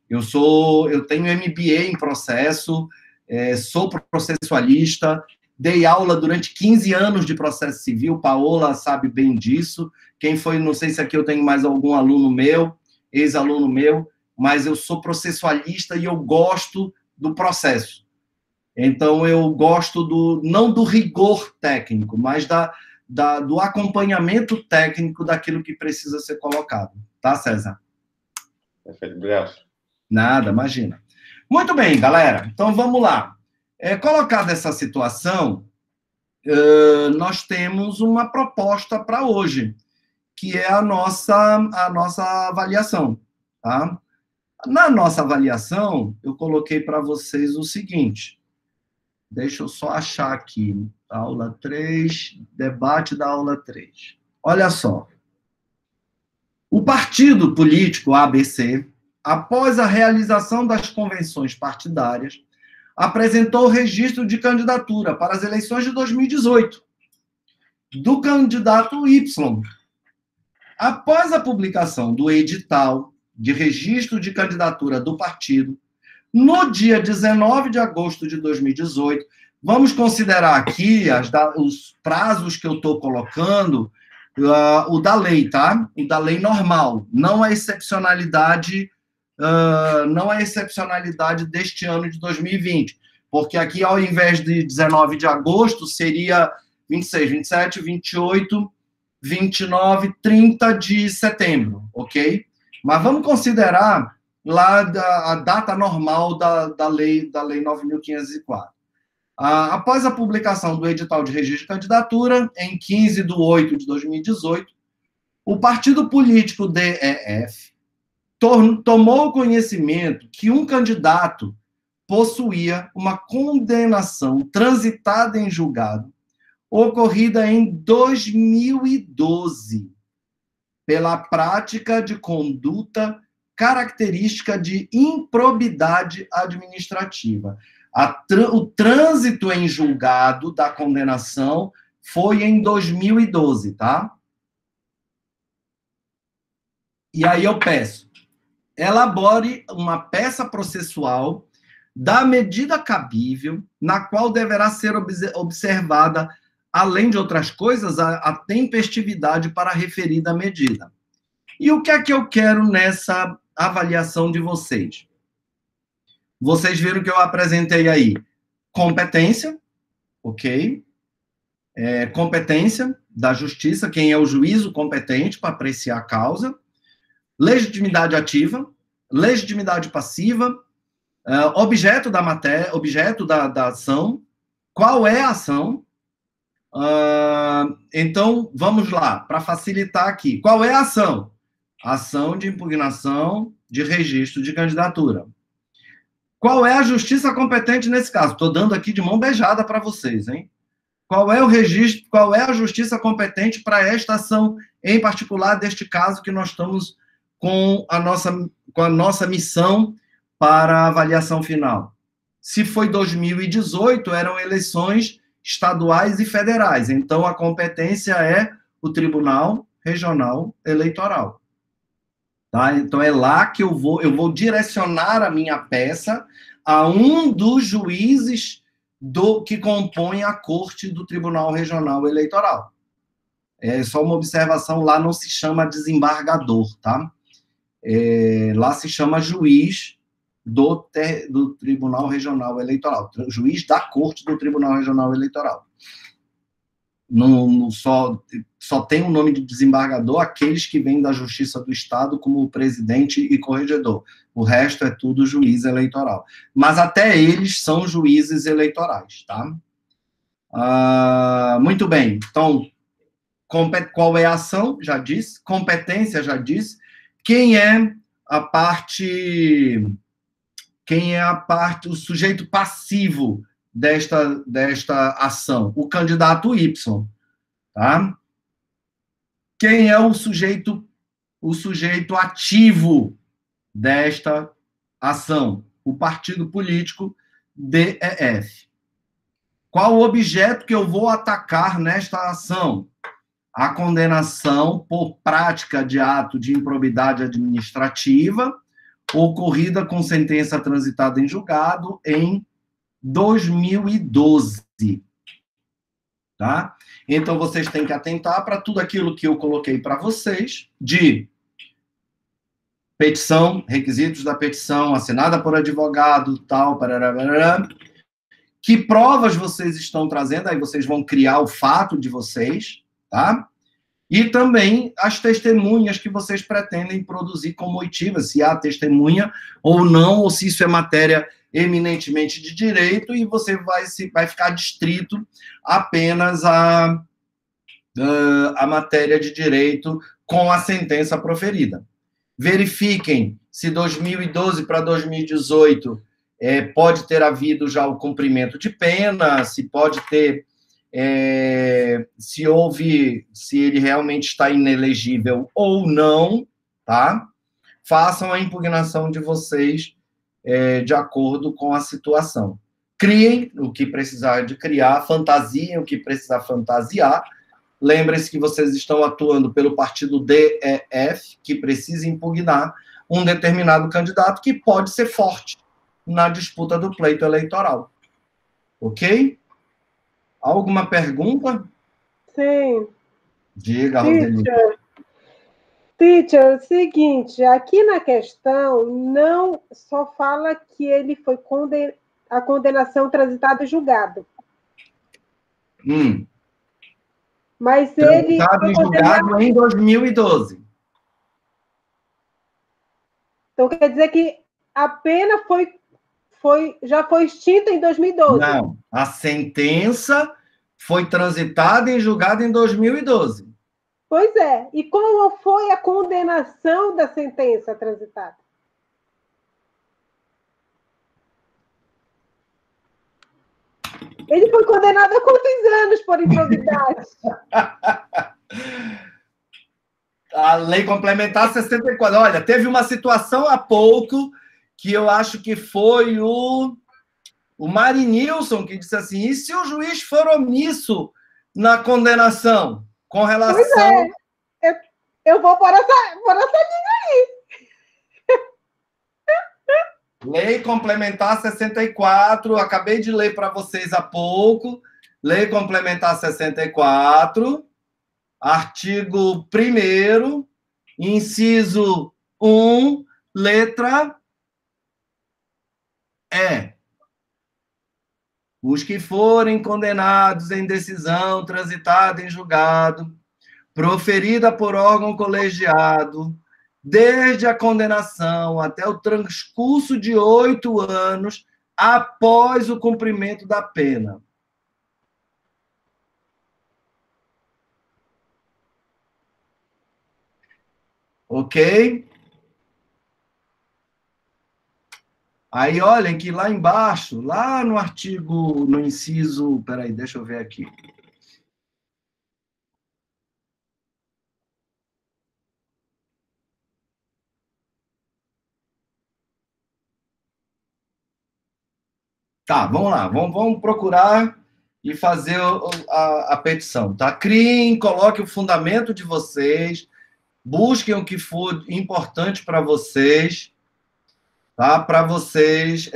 Eu tenho MBA em processo, sou processualista, dei aula durante 15 anos de processo civil, Paola sabe bem disso. Quem foi, não sei se aqui eu tenho mais algum aluno meu, ex-aluno meu, mas eu sou processualista e eu gosto do processo. Então, eu gosto não do rigor técnico, mas do acompanhamento técnico daquilo que precisa ser colocado. Tá, César? Perfeito, obrigado. Nada, imagina. Muito bem, galera. Então, vamos lá. Colocada essa situação, nós temos uma proposta para hoje, que é a nossa avaliação. Tá? Na nossa avaliação, eu coloquei para vocês o seguinte. Deixa eu só achar aqui. Aula 3, debate da aula 3. Olha só. O partido político ABC, após a realização das convenções partidárias, apresentou o registro de candidatura para as eleições de 2018 do candidato Y. Após a publicação do edital de registro de candidatura do partido, no dia 19 de agosto de 2018, vamos considerar aqui os prazos que eu estou colocando, o da lei, tá? O da lei normal, não a excepcionalidade deste ano de 2020, porque aqui, ao invés de 19 de agosto, seria 26, 27, 28, 29, 30 de setembro, ok? Mas vamos considerar lá a data normal da lei 9.504. Após a publicação do edital de registro de candidatura, em 15 de 8 de 2018, o partido político DEF tomou conhecimento que um candidato possuía uma condenação transitada em julgado ocorrida em 2012 pela prática de conduta característica de improbidade administrativa. O trânsito em julgado da condenação foi em 2012, tá? E aí eu peço, elabore uma peça processual da medida cabível, na qual deverá ser observada, além de outras coisas, a tempestividade para a referida medida. E o que é que eu quero nessa avaliação de vocês? Vocês viram que eu apresentei aí competência, ok? Competência da justiça, quem é o juízo competente para apreciar a causa, legitimidade ativa, legitimidade passiva, objeto da matéria, objeto da ação, qual é a ação. Então, vamos lá, para facilitar aqui. Qual é a ação? Ação de impugnação de registro de candidatura. Qual é a justiça competente nesse caso? Estou dando aqui de mão beijada para vocês, hein? Qual é o registro, qual é a justiça competente para esta ação, em particular, deste caso que nós estamos com a nossa missão para a avaliação final? Se foi 2018, eram eleições estaduais e federais. Então, a competência é o Tribunal Regional Eleitoral. Tá? Então, é lá que eu vou direcionar a minha peça a um dos juízes que compõem a Corte do Tribunal Regional Eleitoral. É só uma observação, lá não se chama desembargador, tá? Lá se chama juiz do Tribunal Regional Eleitoral, juiz da Corte do Tribunal Regional Eleitoral. Só tem o nome de desembargador aqueles que vêm da Justiça do Estado como presidente e corregedor. O resto é tudo juiz eleitoral. Mas até eles são juízes eleitorais, tá? Muito bem. Então, qual é a ação? Já disse. Competência, já disse. Quem é o sujeito passivo desta ação? O candidato Y, tá? Quem é o sujeito ativo desta ação? O partido político DEF. Qual o objeto que eu vou atacar nesta ação? A condenação por prática de ato de improbidade administrativa ocorrida com sentença transitada em julgado em 2012. Tá? Então, vocês têm que atentar para tudo aquilo que eu coloquei para vocês, de petição, requisitos da petição, assinada por advogado, tal, parará, que provas vocês estão trazendo, aí vocês vão criar o fato de vocês, tá? E também as testemunhas que vocês pretendem produzir como oitiva, se há testemunha ou não, ou se isso é matéria eminentemente de direito, e você vai ficar distrito apenas a matéria de direito com a sentença proferida. Verifiquem se 2012 para 2018 pode ter havido já o cumprimento de pena, se pode ter, se ele realmente está inelegível ou não, tá? Façam a impugnação de vocês de acordo com a situação. Criem o que precisar de criar, fantasiem o que precisar fantasiar. Lembrem-se que vocês estão atuando pelo partido DEF, que precisa impugnar um determinado candidato que pode ser forte na disputa do pleito eleitoral. Ok? Alguma pergunta? Sim. Diga, Roseli. Teacher, é o seguinte, aqui na questão não só fala que ele foi a condenação transitada e julgado. Mas ele foi julgado em 2012. Então quer dizer que a pena já foi extinta em 2012? Não, a sentença foi transitada e julgada em 2012. Pois é. E qual foi a condenação da sentença transitada? Ele foi condenado a quantos anos por improbidade? A lei complementar 64. Olha, teve uma situação há pouco que eu acho que foi o Marinilson que disse assim, e se o juiz for omisso na condenação com relação... Pois é. Eu vou por essa linha aí. Lei Complementar 64, acabei de ler para vocês há pouco. Lei Complementar 64, artigo 1º, inciso 1, letra E. Os que forem condenados em decisão transitada em julgado, proferida por órgão colegiado, desde a condenação até o transcurso de 8 anos após o cumprimento da pena. Ok? Aí, olhem que lá embaixo, lá no artigo, no inciso... Peraí, deixa eu ver aqui. Tá, vamos lá, vamos procurar e fazer a petição, tá? Criem, coloquem o fundamento de vocês, busquem o que for importante para vocês, tá? Para vocês...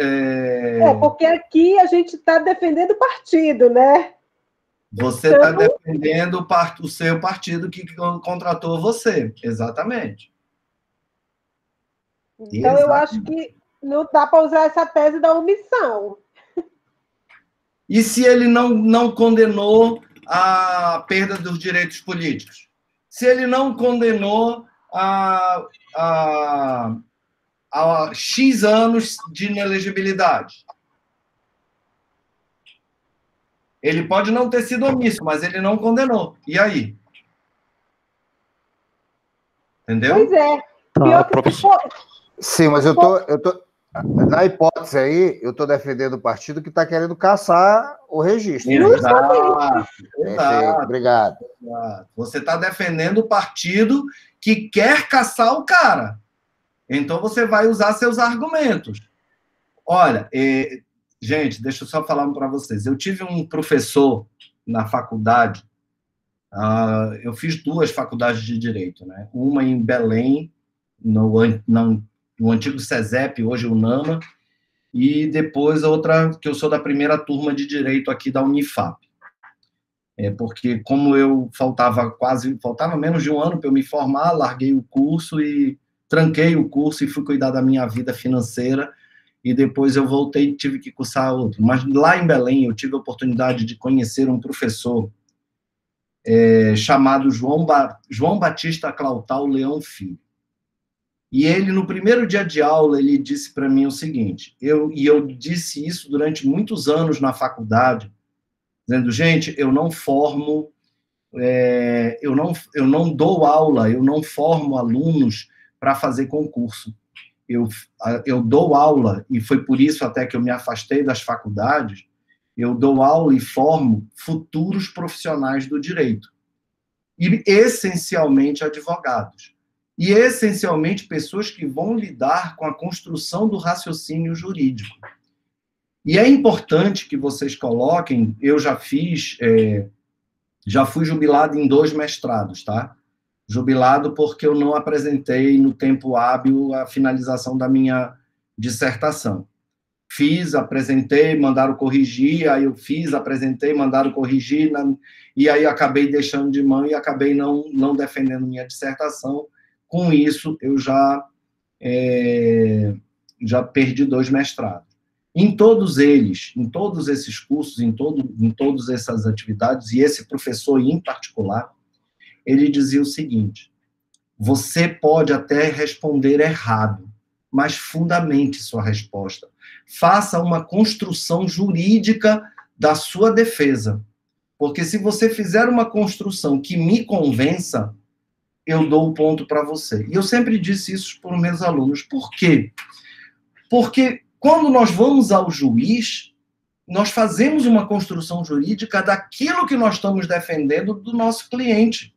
porque aqui a gente está defendendo o partido, né? Você está defendendo o seu partido que contratou você, exatamente. Então, eu acho que não dá para usar essa tese da omissão. E se ele não condenou a perda dos direitos políticos? Se ele não condenou a X anos de inelegibilidade? Ele pode não ter sido omisso, mas ele não condenou. E aí? Entendeu? Pois é. Pior que Sim, mas eu tô Na hipótese aí, eu estou defendendo o partido que está querendo caçar o registro. Exato. Perfeito, obrigado. Você está defendendo o partido que quer caçar o cara. Então, você vai usar seus argumentos. Olha, gente, deixa eu só falar para vocês. Eu tive um professor na faculdade, eu fiz 2 faculdades de Direito, né? Uma em Belém, no antigo SESEP, hoje o NAMA, e depois outra que eu sou da primeira turma de Direito aqui da Unifap. Porque como eu faltava menos de um ano para eu me formar, larguei o curso e tranquei o curso e fui cuidar da minha vida financeira, e depois eu voltei e tive que cursar outro. Mas lá em Belém eu tive a oportunidade de conhecer um professor chamado João Batista Clautal Leão Filho. E ele, no primeiro dia de aula, ele disse para mim o seguinte, eu disse isso durante muitos anos na faculdade, dizendo, gente, eu não formo, eu não dou aula, eu não formo alunos para fazer concurso. Eu dou aula, e foi por isso até que eu me afastei das faculdades, eu dou aula e formo futuros profissionais do direito. E, essencialmente, advogados. E, essencialmente, pessoas que vão lidar com a construção do raciocínio jurídico. E é importante que vocês coloquem, eu já fui jubilado em 2 mestrados, tá? Jubilado porque eu não apresentei no tempo hábil a finalização da minha dissertação. Apresentei, mandaram corrigir, aí eu apresentei, mandaram corrigir, e aí acabei deixando de mão e acabei não defendendo minha dissertação. Com isso, eu já perdi 2 mestrados. Em todos esses cursos, em todas essas atividades, e esse professor em particular, ele dizia o seguinte, você pode até responder errado, mas fundamente sua resposta. Faça uma construção jurídica da sua defesa. Porque se você fizer uma construção que me convença, eu dou o ponto para você. E eu sempre disse isso para os meus alunos. Por quê? Porque quando nós vamos ao juiz, nós fazemos uma construção jurídica daquilo que nós estamos defendendo do nosso cliente.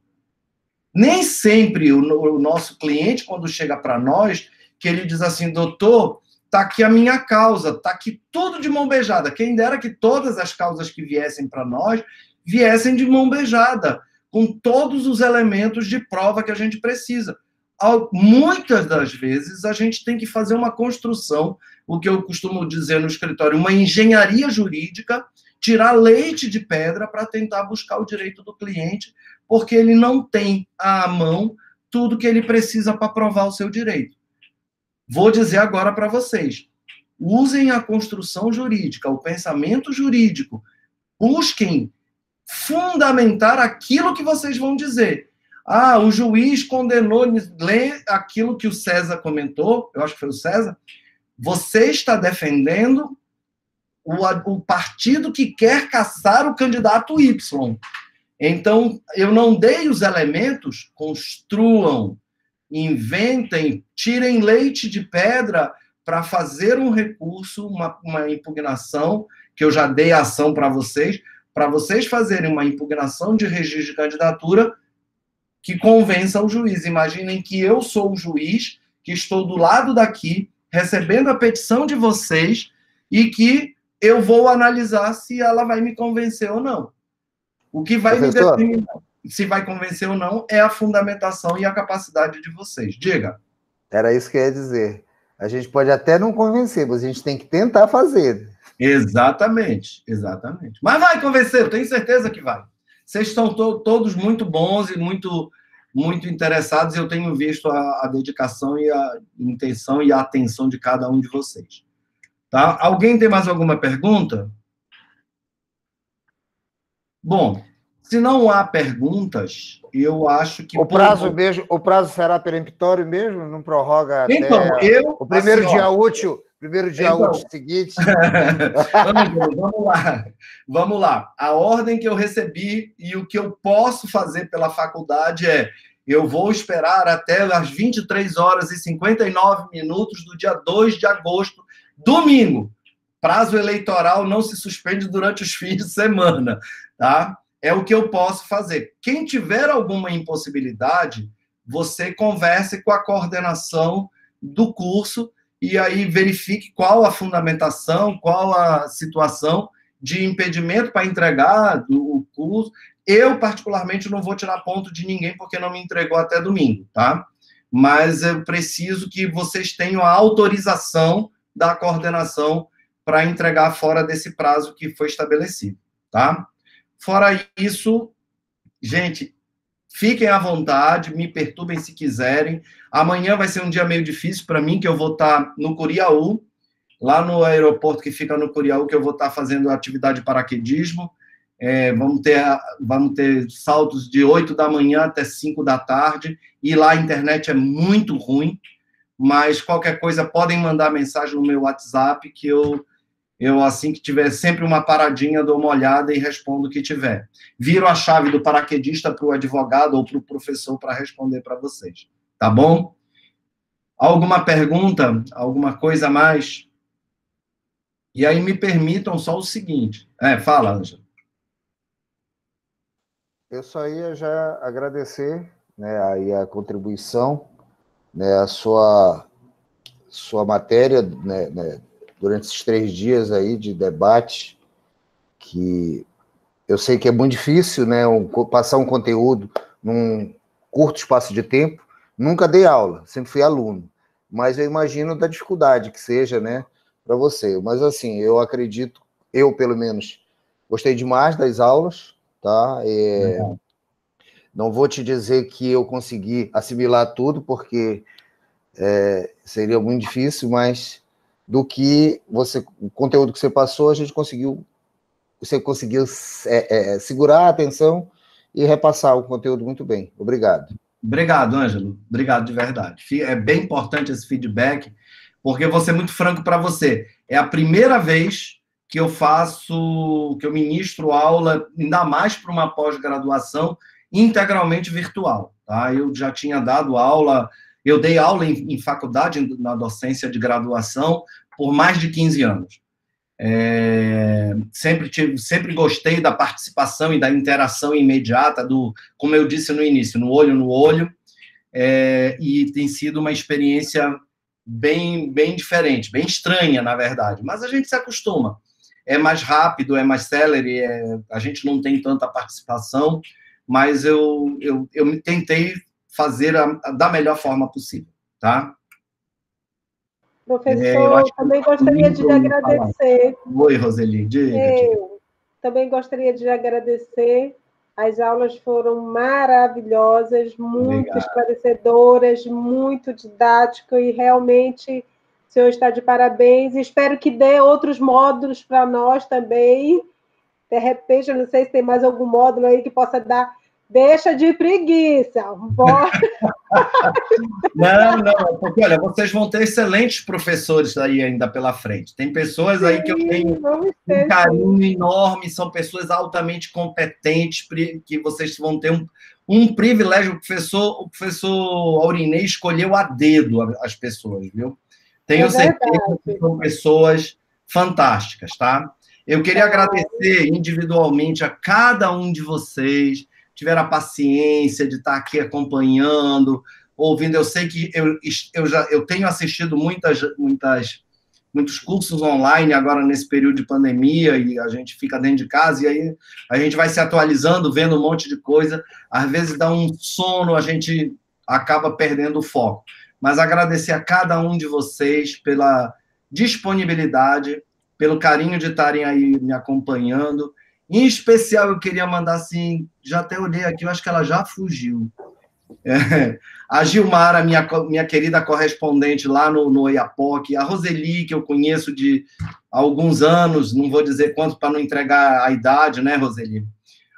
Nem sempre o nosso cliente, quando chega para nós, que ele diz assim, doutor, está aqui a minha causa, está aqui tudo de mão beijada. Quem dera que todas as causas que viessem para nós, viessem de mão beijada, com todos os elementos de prova que a gente precisa. Muitas das vezes, a gente tem que fazer uma construção, o que eu costumo dizer no escritório, uma engenharia jurídica, tirar leite de pedra para tentar buscar o direito do cliente, porque ele não tem à mão tudo que ele precisa para provar o seu direito. Vou dizer agora para vocês, usem a construção jurídica, o pensamento jurídico, busquem fundamentar aquilo que vocês vão dizer. O juiz condenou, lê aquilo que o César comentou, eu acho que foi o César, você está defendendo o partido que quer caçar o candidato Y. Então, eu não dei os elementos, construam, inventem, tirem leite de pedra para fazer um recurso, uma impugnação, que eu já dei a ação para vocês fazerem uma impugnação de registro de candidatura que convença o juiz. Imaginem que eu sou o juiz, que estou do lado daqui, recebendo a petição de vocês, e que eu vou analisar se ela vai me convencer ou não. O que vai me determinar se vai convencer ou não é a fundamentação e a capacidade de vocês. Diga. Era isso que eu ia dizer. A gente pode até não convencer, mas a gente tem que tentar fazer. Exatamente, exatamente. Mas vai convencer, eu tenho certeza que vai. Vocês estão todos muito bons e muito interessados, e eu tenho visto a dedicação e a intenção e a atenção de cada um de vocês. Tá? Alguém tem mais alguma pergunta? Bom, se não há perguntas, eu acho que... O prazo será peremptório mesmo? Não prorroga então, até o primeiro dia útil? Primeiro dia útil seguinte. Vamos lá. A ordem que eu recebi e o que eu posso fazer pela faculdade é: eu vou esperar até as 23 horas e 59 minutos do dia 2 de agosto, domingo. Prazo eleitoral não se suspende durante os fins de semana, tá? É o que eu posso fazer. Quem tiver alguma impossibilidade, você converse com a coordenação do curso e aí verifique qual a fundamentação, qual a situação de impedimento para entregar o curso. Eu, particularmente, não vou tirar ponto de ninguém porque não me entregou até domingo, tá? Mas eu preciso que vocês tenham a autorização da coordenação para entregar fora desse prazo que foi estabelecido, tá? Fora isso, gente, fiquem à vontade, me perturbem se quiserem. Amanhã vai ser um dia meio difícil para mim, que eu vou estar no Curiaú, lá no aeroporto que fica no Curiaú, que eu vou estar fazendo atividade de paraquedismo. Vamos ter saltos de 8 da manhã até 5 da tarde, e lá a internet é muito ruim, mas qualquer coisa podem mandar mensagem no meu WhatsApp, que eu assim que tiver sempre uma paradinha, dou uma olhada e respondo o que tiver. Viro a chave do paraquedista para o advogado ou para o professor para responder para vocês. Tá bom? Alguma pergunta? Alguma coisa a mais? E aí me permitam só o seguinte. Fala, Ângela. Eu só ia já agradecer, né, aí a contribuição, né, a sua matéria, né, durante esses 3 dias aí de debate, que eu sei que é muito difícil, né, passar um conteúdo num curto espaço de tempo. Nunca dei aula, sempre fui aluno, mas eu imagino da dificuldade que seja, né, para você. Mas, assim, eu acredito, eu, pelo menos, gostei demais das aulas, tá? Não vou te dizer que eu consegui assimilar tudo, porque seria muito difícil, mas do que o conteúdo que você passou, você conseguiu segurar a atenção e repassar o conteúdo muito bem. Obrigado. Obrigado, Ângelo. Obrigado de verdade. É bem importante esse feedback, porque eu vou ser muito franco para você. É a primeira vez que eu ministro aula, ainda mais para uma pós-graduação, integralmente virtual. Tá? Eu já tinha dado aula, eu dei aula em faculdade, na docência de graduação, por mais de 15 anos. Sempre gostei da participação e da interação imediata, como eu disse no início, no olho, e tem sido uma experiência bem diferente, bem estranha, na verdade, mas a gente se acostuma. É mais rápido, é mais célere, a gente não tem tanta participação, mas eu tentei fazer da melhor forma possível, tá? Professor, também gostaria de lhe agradecer. Oi, Roseli, diga. Eu também gostaria de lhe agradecer. As aulas foram maravilhosas, muito esclarecedoras, muito didático, e realmente o senhor está de parabéns. Espero que dê outros módulos para nós também. De repente, eu não sei se tem mais algum módulo aí que possa dar. Deixa de preguiça. Bora. Não, porque, olha, vocês vão ter excelentes professores aí ainda pela frente. Tem pessoas aí que eu tenho um carinho enorme, são pessoas altamente competentes, que vocês vão ter um privilégio. O professor Aurinei escolheu a dedo as pessoas, viu? Tenho certeza que são pessoas fantásticas, tá? Eu queria agradecer individualmente a cada um de vocês, tiveram a paciência de estar aqui acompanhando, ouvindo. Eu sei que eu tenho assistido muitos cursos online agora nesse período de pandemia, e a gente fica dentro de casa, e aí a gente vai se atualizando, vendo um monte de coisa, às vezes dá um sono, a gente acaba perdendo o foco. Mas agradecer a cada um de vocês pela disponibilidade, pelo carinho de estarem aí me acompanhando. Em especial, eu queria mandar, assim, já até olhei aqui, eu acho que ela já fugiu. A Gilmara, minha querida correspondente lá no Oiapoque, a Roseli, que eu conheço de alguns anos, não vou dizer quanto para não entregar a idade, né, Roseli?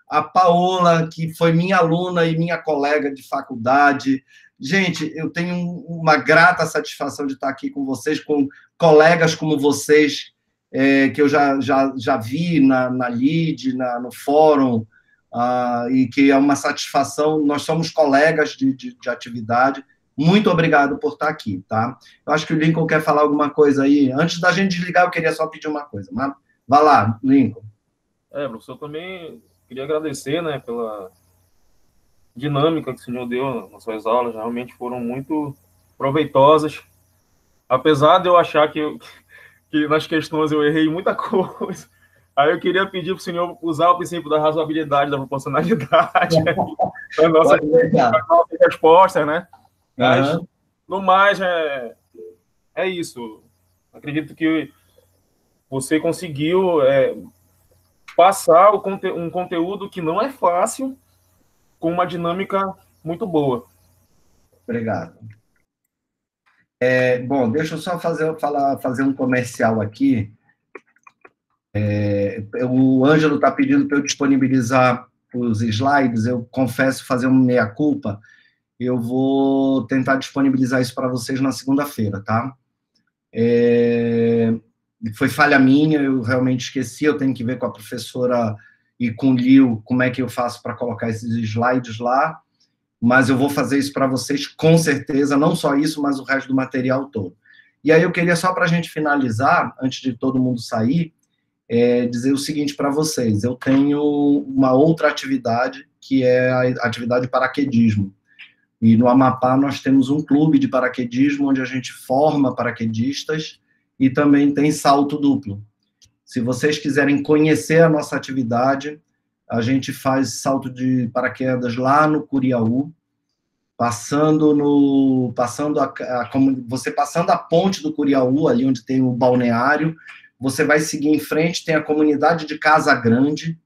A Paola, que foi minha aluna e minha colega de faculdade. Gente, eu tenho uma grata satisfação de estar aqui com vocês, com colegas como vocês, que eu já vi na LID, no fórum, e que é uma satisfação. Nós somos colegas de atividade. Muito obrigado por estar aqui, tá? Eu acho que o Lincoln quer falar alguma coisa aí. Antes da gente desligar, eu queria só pedir uma coisa. Mas vá lá, Lincoln. Professor, também queria agradecer, né, pela dinâmica que o senhor deu nas suas aulas. Realmente foram muito proveitosas. Apesar de eu achar que nas questões eu errei muita coisa, aí eu queria pedir para o senhor usar o princípio da razoabilidade, da proporcionalidade, da nossa resposta, né? Mas, no mais, é isso. Acredito que você conseguiu passar um conteúdo que não é fácil, com uma dinâmica muito boa. Obrigado. Bom, deixa eu só fazer um comercial aqui. O Ângelo está pedindo para eu disponibilizar os slides. Eu confesso fazer uma meia-culpa. Eu vou tentar disponibilizar isso para vocês na segunda-feira, tá? Foi falha minha, eu realmente esqueci. Eu tenho que ver com a professora e com o Lio como é que eu faço para colocar esses slides lá. Mas eu vou fazer isso para vocês, com certeza, não só isso, mas o resto do material todo. E aí eu queria, só para a gente finalizar, antes de todo mundo sair, dizer o seguinte para vocês. Eu tenho uma outra atividade, que é a atividade de paraquedismo. E no Amapá nós temos um clube de paraquedismo, onde a gente forma paraquedistas e também tem salto duplo. Se vocês quiserem conhecer a nossa atividade, a gente faz salto de paraquedas lá no Curiaú, passando a ponte do Curiaú, ali onde tem o balneário, você vai seguir em frente, tem a comunidade de Casa Grande,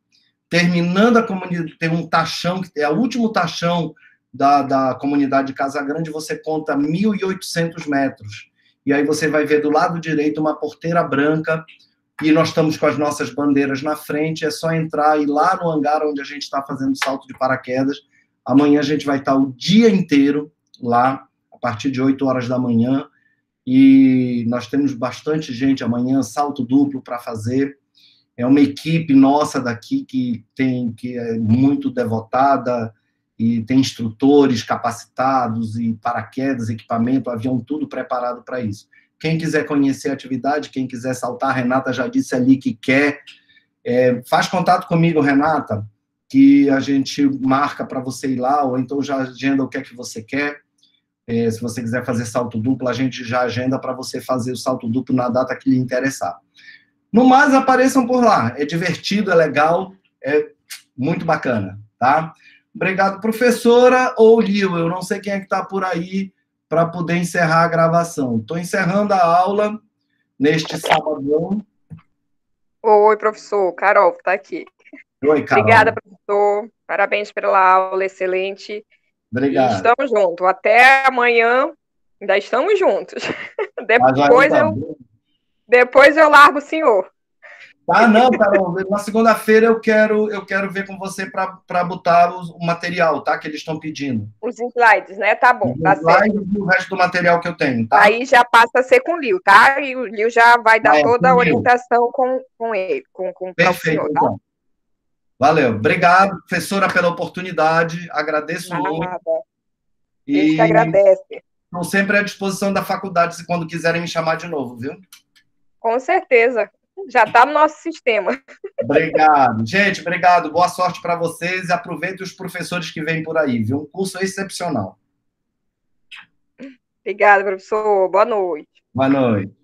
terminando a comunidade, tem um tachão, que é o último tachão da comunidade de Casa Grande, você conta 1.800 metros, e aí você vai ver do lado direito uma porteira branca, e nós estamos com as nossas bandeiras na frente, é só entrar e ir lá no hangar onde a gente está fazendo salto de paraquedas. Amanhã a gente vai estar o dia inteiro lá, a partir de 8 horas da manhã, e nós temos bastante gente amanhã, salto duplo para fazer. É uma equipe nossa daqui que é muito devotada, e tem instrutores capacitados, e paraquedas, equipamento, avião, tudo preparado para isso. Quem quiser conhecer a atividade, quem quiser saltar, a Renata já disse ali que quer, faz contato comigo, Renata, que a gente marca para você ir lá, ou então já agenda o que é que você quer. Se você quiser fazer salto duplo, a gente já agenda para você fazer o salto duplo na data que lhe interessar. No mais, apareçam por lá. É divertido, é legal, é muito bacana, tá? Obrigado, professora ou Lio, eu não sei quem é que está por aí para poder encerrar a gravação. Estou encerrando a aula neste sábado. Oi, professor. Carol, está aqui. Oi, Carol. Obrigada, professor. Parabéns pela aula, excelente. Obrigado. E estamos juntos. Até amanhã, ainda estamos juntos. Depois eu largo o senhor. Não, Carol, na segunda-feira eu quero ver com você para botar o material, tá? Que eles estão pedindo. Os slides, né? Tá bom, tá certo. E o resto do material que eu tenho, tá? Aí já passa a ser com o Lio, tá? E o Lio já vai dar toda a orientação com ele, com perfeito, o senhor, tá? Então. Valeu. Obrigado, professora, pela oportunidade. Agradeço muito. E a gente agradece. Estou sempre à disposição da faculdade, se quando quiserem me chamar de novo, viu? Com certeza. Já está no nosso sistema. Obrigado. Gente, obrigado. Boa sorte para vocês e aproveitem os professores que vêm por aí, viu? Um curso excepcional. Obrigada, professor. Boa noite. Boa noite.